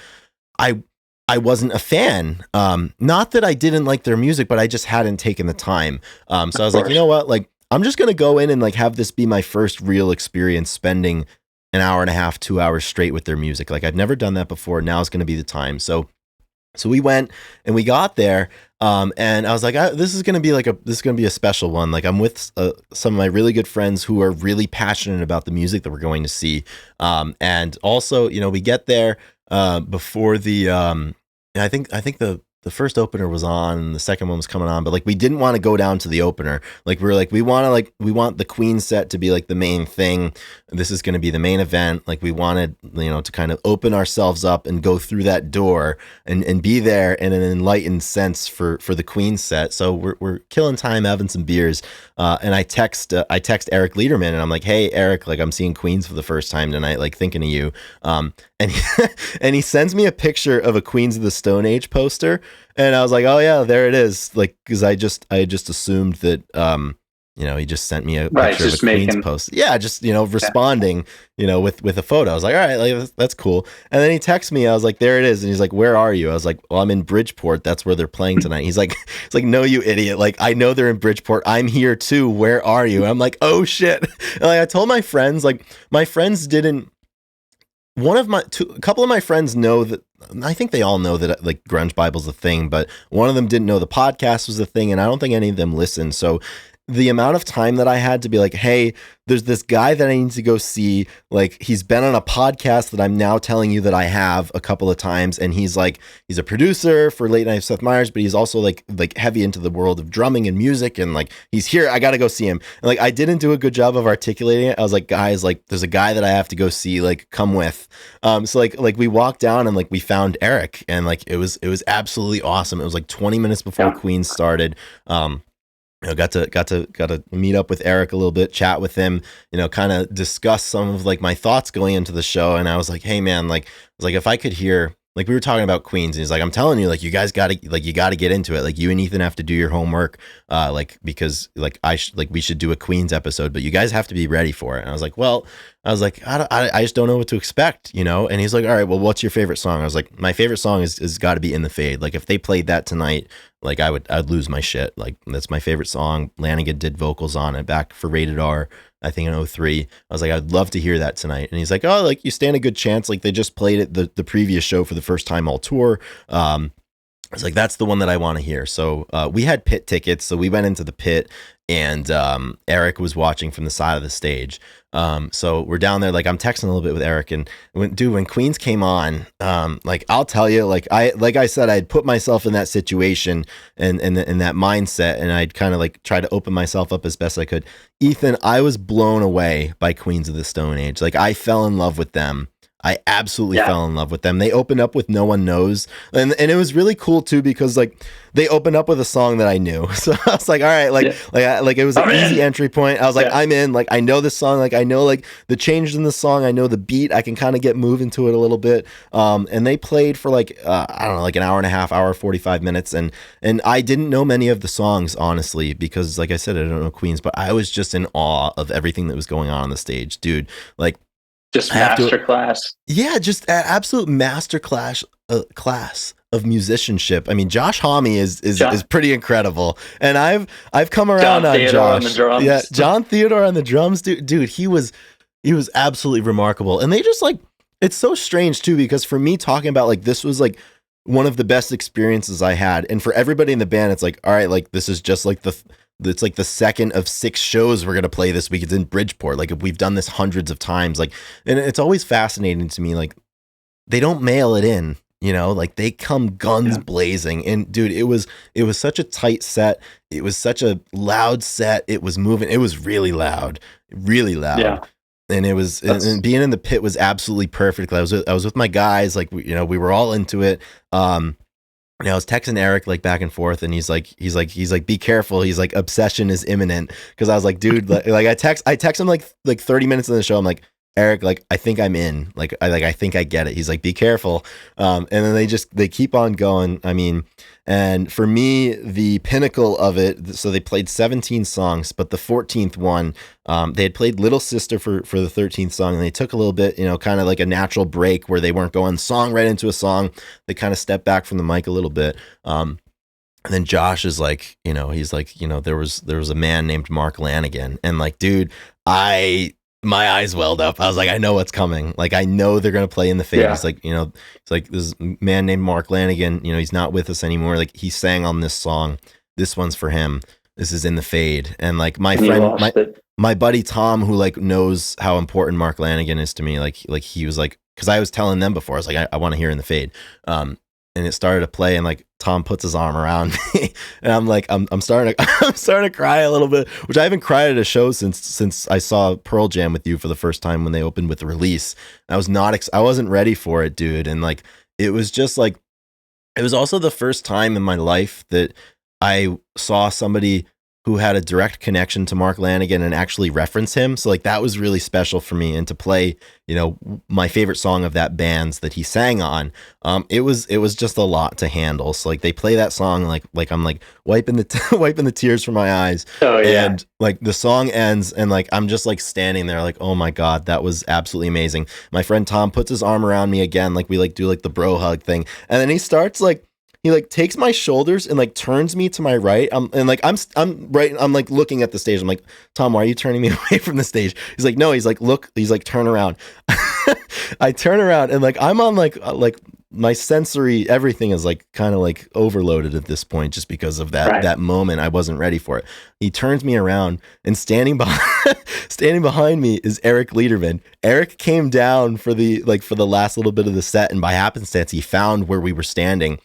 I wasn't a fan. Not that I didn't like their music, but I just hadn't taken the time. So I was like, you know what? Like I'm just gonna go in and like have this be my first real experience spending an hour and a half, 2 hours straight with their music. Like I've never done that before. Now is gonna be the time. So we went and we got there. And I was like, this is gonna be a special one. Like I'm with some of my really good friends who are really passionate about the music that we're going to see. And also, we get there before the. I think the first opener was on, and the second one was coming on, but like we didn't want to go down to the opener. Like we were like, we want the Queen set to be like the main thing. This is going to be the main event. Like we wanted, to kind of open ourselves up and go through that door and be there in an enlightened sense for the Queen set. So we're killing time, having some beers, and I text Eric Lederman, and I'm like, hey Eric, like I'm seeing Queens for the first time tonight, like thinking of you. And and he sends me a picture of a Queens of the Stone Age poster. And I was like, oh yeah, there it is. Like, cause I just assumed that, he just sent me a picture of a Queens post. Yeah. Just, responding, with a photo. I was like, all right, like that's cool. And then he texts me. I was like, there it is. And he's like, where are you? I was like, well, I'm in Bridgeport. That's where they're playing tonight. He's like, no, you idiot. Like, I know they're in Bridgeport. I'm here too. Where are you? And I'm like, oh shit. And like, I told my friends, like my friends didn't, a couple of my friends know that. I think they all know that like Grunge Bible's a thing, but one of them didn't know the podcast was a thing, and I don't think any of them listened. So the amount of time that I had to be like, hey, there's this guy that I need to go see. Like, he's been on a podcast that I'm now telling you that I have a couple of times. And he's a producer for Late Night with Seth Meyers, but he's also like heavy into the world of drumming and music. And like, he's here. I got to go see him. And like, I didn't do a good job of articulating it. I was like, guys, like there's a guy that I have to go see, like come with. So like we walked down and like we found Eric, and like, it was absolutely awesome. It was like 20 minutes before Queen started. Got to meet up with Eric a little bit, chat with him, kind of discuss some of like my thoughts going into the show. And I was like, hey man, like, I was like, if I could hear, like we were talking about Queens, and he's like, I'm telling you, like, you guys got to, like, you got to get into it. Like you and Ethan have to do your homework. Because like we should do a Queens episode, but you guys have to be ready for it. And I was like, well, I just don't know what to expect, And he's like, all right, well, what's your favorite song? I was like, my favorite song is got to be In the Fade. Like if they played that tonight, like I'd lose my shit. Like that's my favorite song. Lanigan did vocals on it back for Rated R, I think in 03. I was like, I'd love to hear that tonight. And he's like, oh, like you stand a good chance. Like they just played it the previous show for the first time all tour. I was like, that's the one that I want to hear. So we had pit tickets. So we went into the pit, and Eric was watching from the side of the stage. So we're down there, like I'm texting a little bit with Eric, and when Queens came on, like I'll tell you, like I said, I'd put myself in that situation and in that mindset, and I'd kind of like try to open myself up as best I could. Ethan, I was blown away by Queens of the Stone Age. Like I fell in love with them. I absolutely fell in love with them. They opened up with No One Knows. And it was really cool too, because like they opened up with a song that I knew. So I was like, all right, like it was an easy entry point. I was like, I'm in, like, I know this song. Like I know like the changes in the song. I know the beat. I can kind of get moving to it a little bit. And they played for like, I don't know, like an hour and a half, hour, 45 minutes. And I didn't know many of the songs, honestly, because like I said, I don't know Queens, but I was just in awe of everything that was going on the stage, dude. Like, just masterclass. Yeah, just absolute masterclass class of musicianship. I mean, Josh Homme is pretty incredible, and I've come around on Josh. On the drums. Yeah, John Theodore on the drums, dude. He was absolutely remarkable, and they just like, it's so strange too, because for me, talking about like this was like one of the best experiences I had, and for everybody in the band, it's like, all right, like this is just like it's like the second of 6 shows we're going to play this week. It's in Bridgeport. Like we've done this hundreds of times. Like, and it's always fascinating to me. Like they don't mail it in, like they come guns blazing. And dude, it was such a tight set. It was such a loud set. It was moving. It was really loud. Yeah. And it was, and being in the pit was absolutely perfect. I was with my guys. Like, we were all into it. I was texting Eric like back and forth, and he's like, be careful. He's like, obsession is imminent. Cause I was like, dude, like I text him like 30 minutes in the show. I'm like, Eric, like, I think I'm in, I think I get it. He's like, be careful. And then they keep on going. I mean, and for me, the pinnacle of it, so they played 17 songs, but the 14th one, they had played Little Sister for the 13th song, and they took a little bit, kind of like a natural break where they weren't going song right into a song. They kind of stepped back from the mic a little bit. And then Josh is like, he's like, there was a man named Mark Lanigan, and like, dude, my eyes welled up. I was like, I know what's coming. Like, I know they're going to play In the Fade. Yeah. He's like, it's like this man named Mark Lanigan, he's not with us anymore. Like, he sang on this song. This one's for him. This is In the Fade. And like my friend, my buddy Tom, who like knows how important Mark Lanigan is to me, like he was like, because I was telling them before, I was like, I want to hear In the Fade. And it started to play, and like Tom puts his arm around me, and I'm like, I'm starting to cry a little bit, which I haven't cried at a show since I saw Pearl Jam with you for the first time when they opened with the Release. I wasn't ready for it, dude, and like it was just like, it was also the first time in my life that I saw somebody who had a direct connection to Mark Lanigan and actually reference him. So like that was really special for me. And to play, my favorite song of that band's that he sang on, it was just a lot to handle. So like they play that song, like I'm like wiping the tears from my eyes. Oh, yeah. And like the song ends and like I'm just like standing there like, oh my God, that was absolutely amazing. My friend Tom puts his arm around me again, like we like do like the bro hug thing. And then he starts like, he like takes my shoulders and like turns me to my right. And like I'm right. I'm like looking at the stage. I'm like, Tom, why are you turning me away from the stage? He's like, no. He's like, look. He's like, turn around. I turn around and like I'm on like my sensory everything is like kind of like overloaded at this point just because of that moment. I wasn't ready for it. He turns me around and standing behind me is Eric Lederman. Eric came down for the last little bit of the set, and by happenstance he found where we were standing.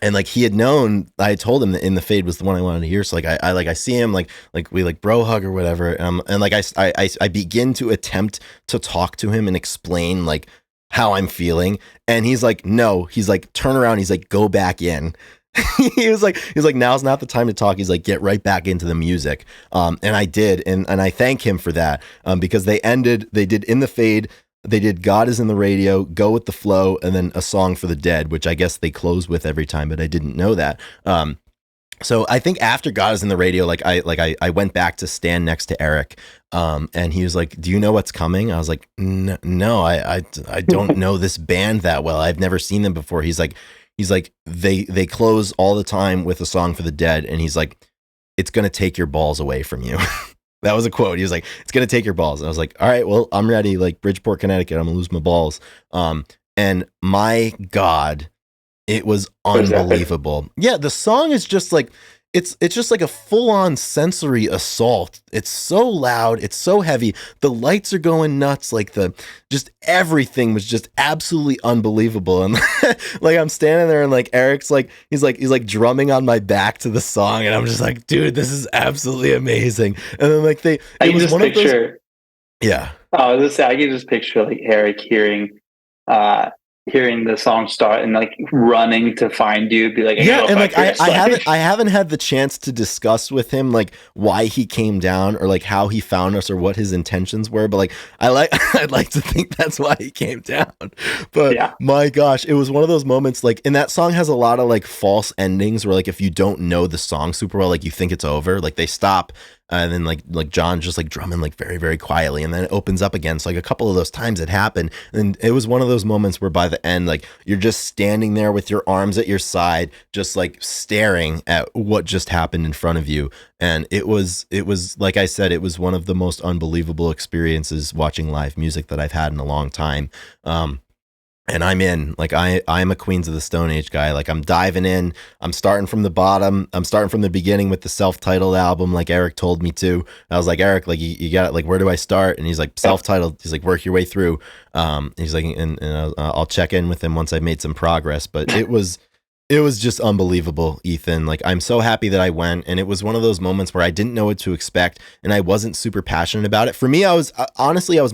And like he had known, I had told him that In the Fade was the one I wanted to hear. So like I see him like we like bro hug or whatever. And like I begin to attempt to talk to him and explain like how I'm feeling. And he's like, no, he's like, turn around. He's like, go back in. He's like, now's not the time to talk. He's like, get right back into the music. And I did. And I thank him for that. Because they did In the Fade. They did God Is in the Radio, Go with the Flow, and then A Song for the Dead, which I guess they close with every time, but I didn't know that. So I think after God Is in the Radio, I went back to stand next to Eric, and he was like, do you know what's coming? I was like, no, I don't know this band that well. I've never seen them before. He's like, they close all the time with A Song for the Dead, and he's like, it's going to take your balls away from you. That was a quote. He was like, it's going to take your balls. And I was like, all right, well, I'm ready. Like Bridgeport, Connecticut, I'm going to lose my balls. And my God, it was unbelievable. Yeah, the song is just like, it's just like a full-on sensory assault. It's so loud. It's so heavy. The lights are going nuts. Like just everything was just absolutely unbelievable. And like I'm standing there and like Eric's like he's like drumming on my back to the song, and I'm just like, dude, this is absolutely amazing. And then like yeah. Oh, I can just picture like Eric hearing the song start and like running to find you, be like, yeah, and like I haven't had the chance to discuss with him like why he came down or like how he found us or what his intentions were, but like I'd like to think that's why he came down. But yeah. My gosh, it was one of those moments like, and that song has a lot of like false endings where like if you don't know the song super well, like you think it's over, like they stop. And then like John's just like drumming like very, very quietly, and then it opens up again. So like a couple of those times it happened, and it was one of those moments where by the end, like you're just standing there with your arms at your side, just like staring at what just happened in front of you. And it was like I said, it was one of the most unbelievable experiences watching live music that I've had in a long time. And I'm in, like, I'm a Queens of the Stone Age guy. Like, I'm diving in. I'm starting from the bottom. I'm starting from the beginning with the self-titled album, like Eric told me to. I was like, Eric, like, you got it. Like, where do I start? And he's like, self-titled. He's like, work your way through. He's like, and I'll check in with him once I've made some progress. But it was just unbelievable, Ethan. Like, I'm so happy that I went, and it was one of those moments where I didn't know what to expect, and I wasn't super passionate about it. For me, I was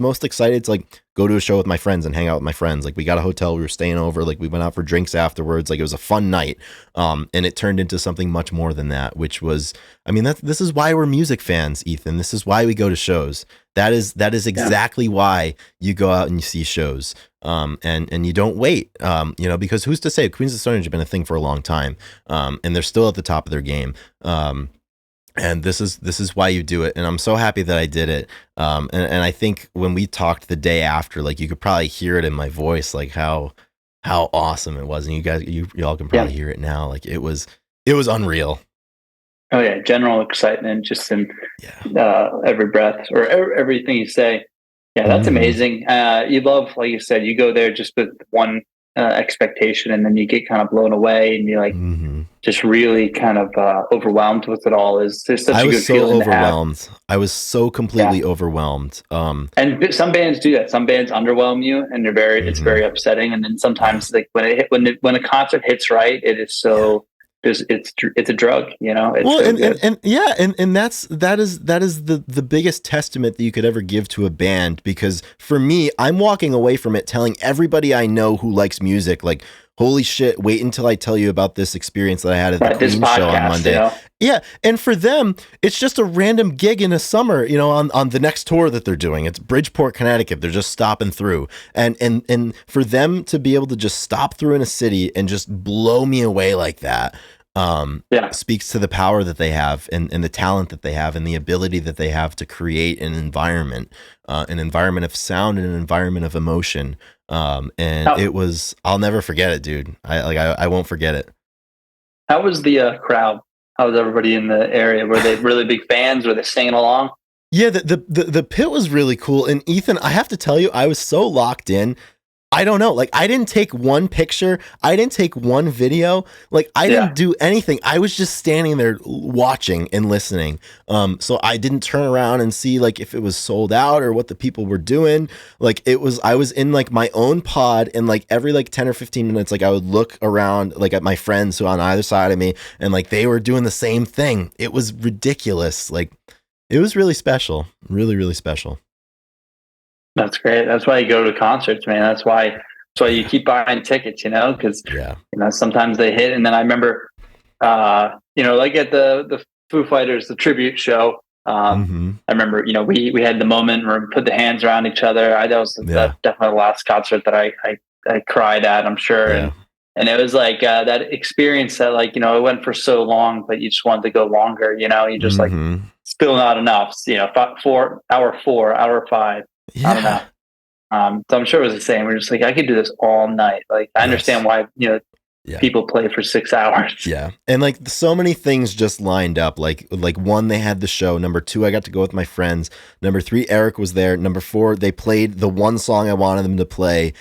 most excited to like go to a show with my friends and hang out with my friends. Like, we got a hotel, we were staying over, like we went out for drinks afterwards. Like, it was a fun night. And it turned into something much more than that, which was, I mean, this is why we're music fans, Ethan. This is why we go to shows. That is exactly why you go out and you see shows. And you don't wait, because who's to say? Queens of the Stone Age have been a thing for a long time, and they're still at the top of their game. And this is why you do it. And I'm so happy that I did it. And I think when we talked the day after, like you could probably hear it in my voice, like how awesome it was. And you all can probably hear it now. Like it was unreal. Oh yeah, general excitement just in Yeah. every breath or everything you say. Yeah, that's Hmm. amazing. You love, like you said, you go there just with one expectation, and then you get kind of blown away, and you like Hmm. just really kind of overwhelmed with it all. Is there's such I a was good so feeling to have. overwhelmed. I was so Yeah, completely overwhelmed. and some bands do that. Some bands underwhelm you, and it's Hmm. very upsetting. And then Yeah. sometimes, like when a concert hits right, it is Yeah. so. It's a drug, It's Well, so and good. and yeah, and that is the biggest testament that you could ever give to a band, because for me, I'm walking away from it telling everybody I know who likes music, like, holy shit, wait until I tell you about this experience that I had at the Right, this Queen show on podcast, Monday. Yeah, and for them, it's just a random gig in the summer, on the next tour that they're doing. It's Bridgeport, Connecticut. They're just stopping through. And for them to be able to just stop through in a city and just blow me away like that, yeah. speaks to the power that they have, and the talent that they have, and the ability that they have to create an environment of sound and an environment of emotion. And How it was, I'll never forget it, dude. I won't forget it. how was the crowd? How was everybody in the area? Were they really big fans? Were they singing along? Yeah, the pit was really cool. And Ethan, I have to tell you, I was so locked in. I don't know. Like, I didn't take one picture. I didn't take one video. Like, I didn't Yeah, do anything. I was just standing there watching and listening. So I didn't turn around and see like if it was sold out or what the people were doing. Like, I was in like my own pod, and like every like 10 or 15 minutes, like I would look around like at my friends who on either side of me, and like they were doing the same thing. It was ridiculous. Like, it was really special. Really, really special. that's great. That's why you go to concerts, man. That's why you Yeah. keep buying tickets, because Yeah. sometimes they hit. And then I remember, like at the Foo Fighters, the tribute show. Mm-hmm. I remember, we had the moment where we put the hands around each other. That was Yeah. definitely the last concert that I cried at, I'm sure. Yeah. And it was like that experience that, like, it went for so long, but you just wanted to go longer. You just like Mm-hmm. still not enough. Hour 4, hour 5. I don't know. Yeah. So I'm sure it was the same. We're just like, I could do this all night. Like, I understand Yes. why Yeah. people play for 6 hours. Yeah. And like so many things just lined up. Like one, they had the show. Number two, I got to go with my friends. Number three, Eric was there. Number four, they played the one song I wanted them to play.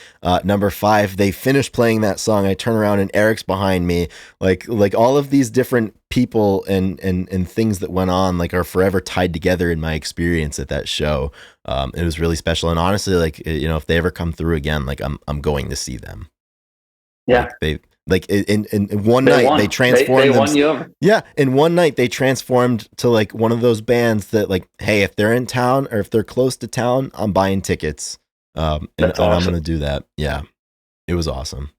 Number five, they finished playing that song. I turn around and Eric's behind me. Like all of these different people and things that went on like are forever tied together in my experience at that show. It was really special. And honestly, like, if they ever come through again, like I'm going to see them. Yeah, Like in one they night they won. They transformed them. won you over. Yeah, in one night they transformed to like one of those bands that, like, hey, if they're in town or if they're close to town, I'm buying tickets. That's And I'm gonna awesome. do that. Yeah, it was awesome.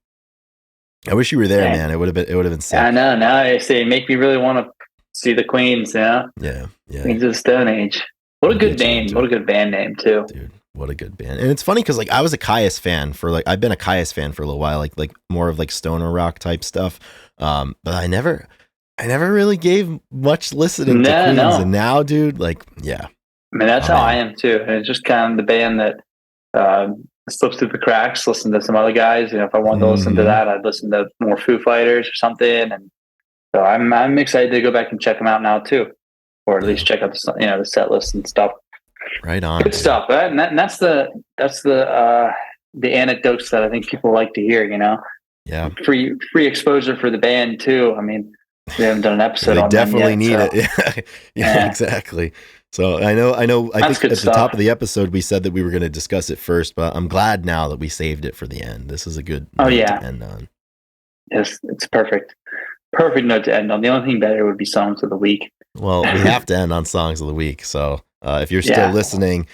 I wish you were there, Man, man. It would have been I sick. know. Now I say, make me really want to see the Queens. Yeah, yeah. Queens of the Stone Age. What a We'll good get you name. into What a it, good band name too. dude. What a good band. And it's funny because like I was a Caius fan for like I've been a Caius fan for a little while, like more of like stoner rock type stuff. But I never really gave much listening to No, Queens, and no. now, dude, like, yeah, I mean, that's I'm how I in. am too. And it's just kind of the band that slips through the cracks. Listen to some other guys. If I wanted to listen to Hmm. that, I'd listen to more Foo Fighters or something. And so I'm excited to go back and check them out now too, or at Yeah, least check out the set list and stuff. right on, Good dude. stuff. And that's the anecdotes that I think people like to hear. Yeah, Free exposure for the band too. I mean, we haven't done an episode they on them definitely yet, need so it. Yeah, yeah, yeah, exactly. So I know. I that's think good at the top of stuff. the episode we said that we were going to discuss it first, but I'm glad now that we saved it for the end. This is a good Oh note to yeah, end on. yes, it's perfect. Perfect note to end on. The only thing better would be songs of the week. Well, we have to end on songs of the week. So if you're still Yeah, listening,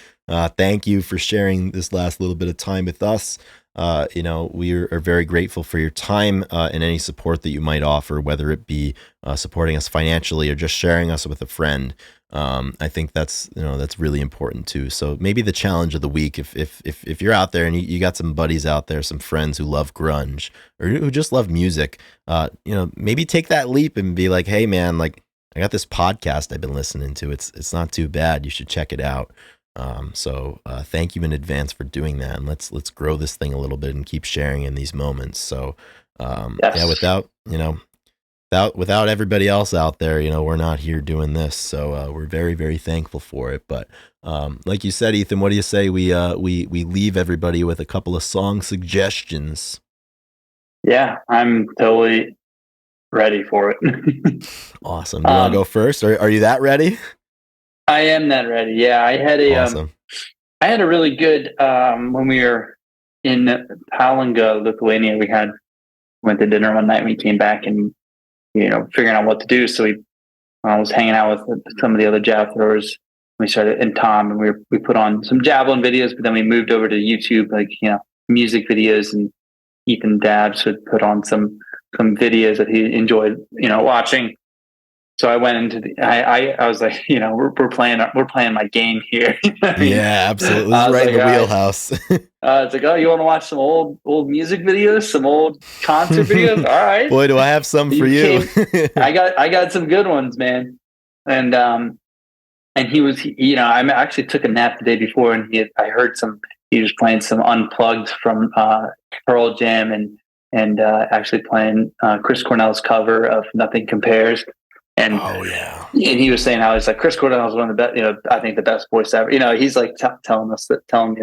thank you for sharing this last little bit of time with us. We are very grateful for your time and any support that you might offer, whether it be supporting us financially or just sharing us with a friend. I think that's really important too. So maybe the challenge of the week, if you're out there and you got some buddies out there, some friends who love grunge or who just love music, maybe take that leap and be like, hey man, like, I got this podcast I've been listening to. It's not too bad. You should check it out. So thank you in advance for doing that, and let's grow this thing a little bit and keep sharing in these moments. So yeah, yes. without without everybody else out there, we're not here doing this. So we're very, very thankful for it. But like you said, Ethan, what do you say we leave everybody with a couple of song suggestions? Yeah, I'm totally ready for it. Awesome. Do you want to go first? Are you that ready? I am that ready. Yeah, I had awesome. I had a really good when we were in Palanga, Lithuania. Went to dinner one night. And we came back and figuring out what to do. So I was hanging out with some of the other jav throwers. We started in Tom, and we put on some javelin videos, but then we moved over to YouTube, music videos, and Ethan Dabs would put on some videos that he enjoyed, watching. So I went into I was like, we're playing my game here. Yeah, absolutely. This is right in the wheelhouse. It's like, oh, you want to watch some old music videos, some old concert videos? All right. Boy, do I have some for you. I got some good ones, man. And he was, I actually took a nap the day before, and I heard he was playing some Unplugged from Pearl Jam, and actually playing Chris Cornell's cover of Nothing Compares. And and he was saying how he's like, Chris Cornell is one of the best, I think the best voice ever. He's like telling me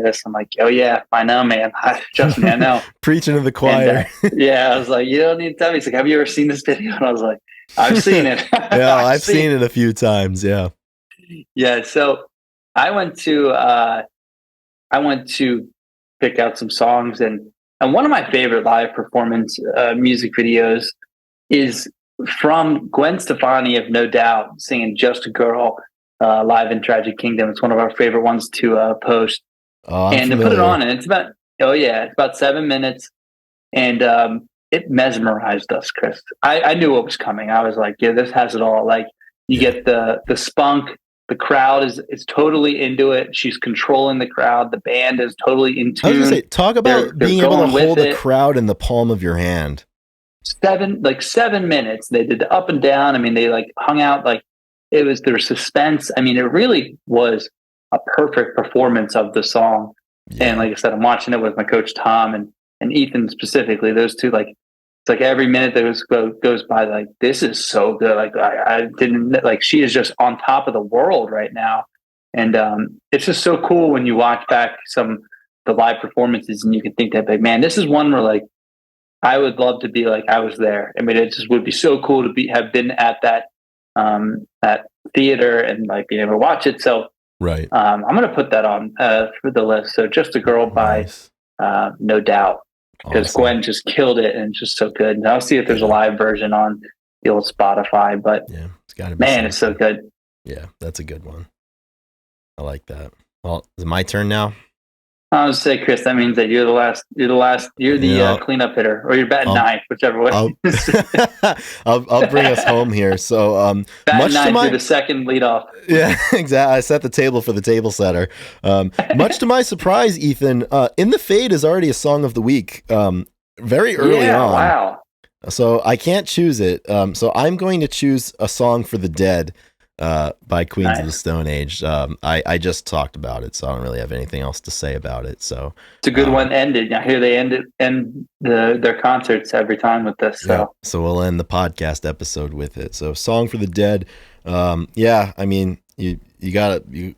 this. I'm like, oh yeah, I know, man. Trust me, I know. Preaching to the choir. And, I was like, you don't need to tell me. He's like, have you ever seen this video? And I was like, I've seen it. Yeah, I've seen it a few times. Yeah. Yeah. So I went to pick out some songs, and one of my favorite live performance music videos is from Gwen Stefani of No Doubt singing Just a Girl live in Tragic Kingdom. It's one of our favorite ones to post. And to put it on, and it's about 7 minutes. And it mesmerized us, Chris. I knew what was coming. I was like, yeah, this has it all. Like, you get the spunk. The crowd is totally into it. She's controlling the crowd. The band is totally in tune. I was gonna say, talk about being able to hold a crowd in the palm of your hand. 7 minutes. They did the up and down. I mean, they hung out, there was suspense. I mean, it really was a perfect performance of the song. Yeah. And like I said, I'm watching it with my coach Tom and Ethan specifically. Those two, it's like every minute that goes by, this is so good. I didn't she is just on top of the world right now. And it's just so cool when you watch back the live performances, and you can think that, man, this is one where I would love to be I was there. I mean, it just would be so cool to have been at that theater and being able to watch it. So right, I'm going to put that on for the list. So Just a Girl by No Doubt, because awesome. Gwen just killed it, and it's just so good. And I'll see if there's a live version on the old Spotify. But yeah, it's got to be. Man, it's so good. Yeah, that's a good one. I like that. Well, is it my turn now? I was say, Chris, that means that you're the cleanup hitter, or you're batting ninth, whichever way. I'll bring us home here. So, batting ninth, you're the second leadoff. Yeah, exactly. I set the table for the table setter. Much to my surprise, Ethan, In the Fade is already a song of the week. Very early on. Wow. So I can't choose it. So I'm going to choose A Song for the Dead. By Queens of the Stone Age. I just talked about it, so I don't really have anything else to say about it. So it's a good one ended. I hear they end their concerts every time with this. So. Yeah, so we'll end the podcast episode with it. So Song for the Dead. I mean, you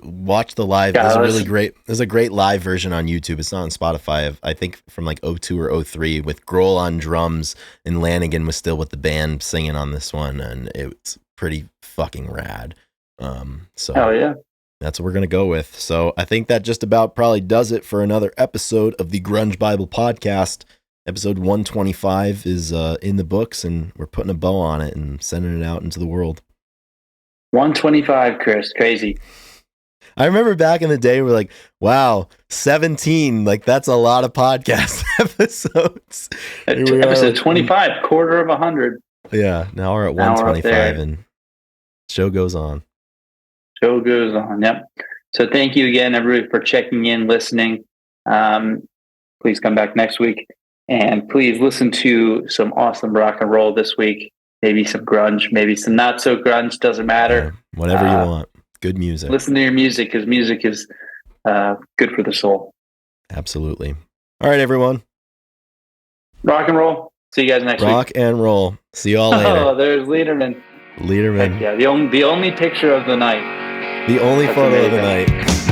watch the live. There's a really great. There's a great live version on YouTube. It's not on Spotify. I think from 02 or 03 with Grohl on drums, and Lanigan was still with the band singing on this one, and it's pretty fucking rad. So hell yeah, that's what we're gonna go with. So I think that just about probably does it for another episode of the Grunge Bible Podcast. Episode 125 is in the books, and we're putting a bow on it and sending it out into the world. 125, Chris, crazy. I remember back in the day, we're like, wow, 17, that's a lot of podcast episodes. Episode 25, quarter of 100. Yeah, now we're at 125, and show goes on. Show goes on, yep. So thank you again, everybody, for checking in, listening. Please come back next week, and please listen to some awesome rock and roll this week. Maybe some grunge, maybe some not so grunge, doesn't matter. Yeah, whatever you want. Good music. Listen to your music, because music is good for the soul. Absolutely. All right, everyone. Rock and roll. See you guys next Rock week. and roll. See you all later. Oh, there's Lederman. Lederman. Heck yeah, the only picture of the night. The only That's photo amazing. of the night.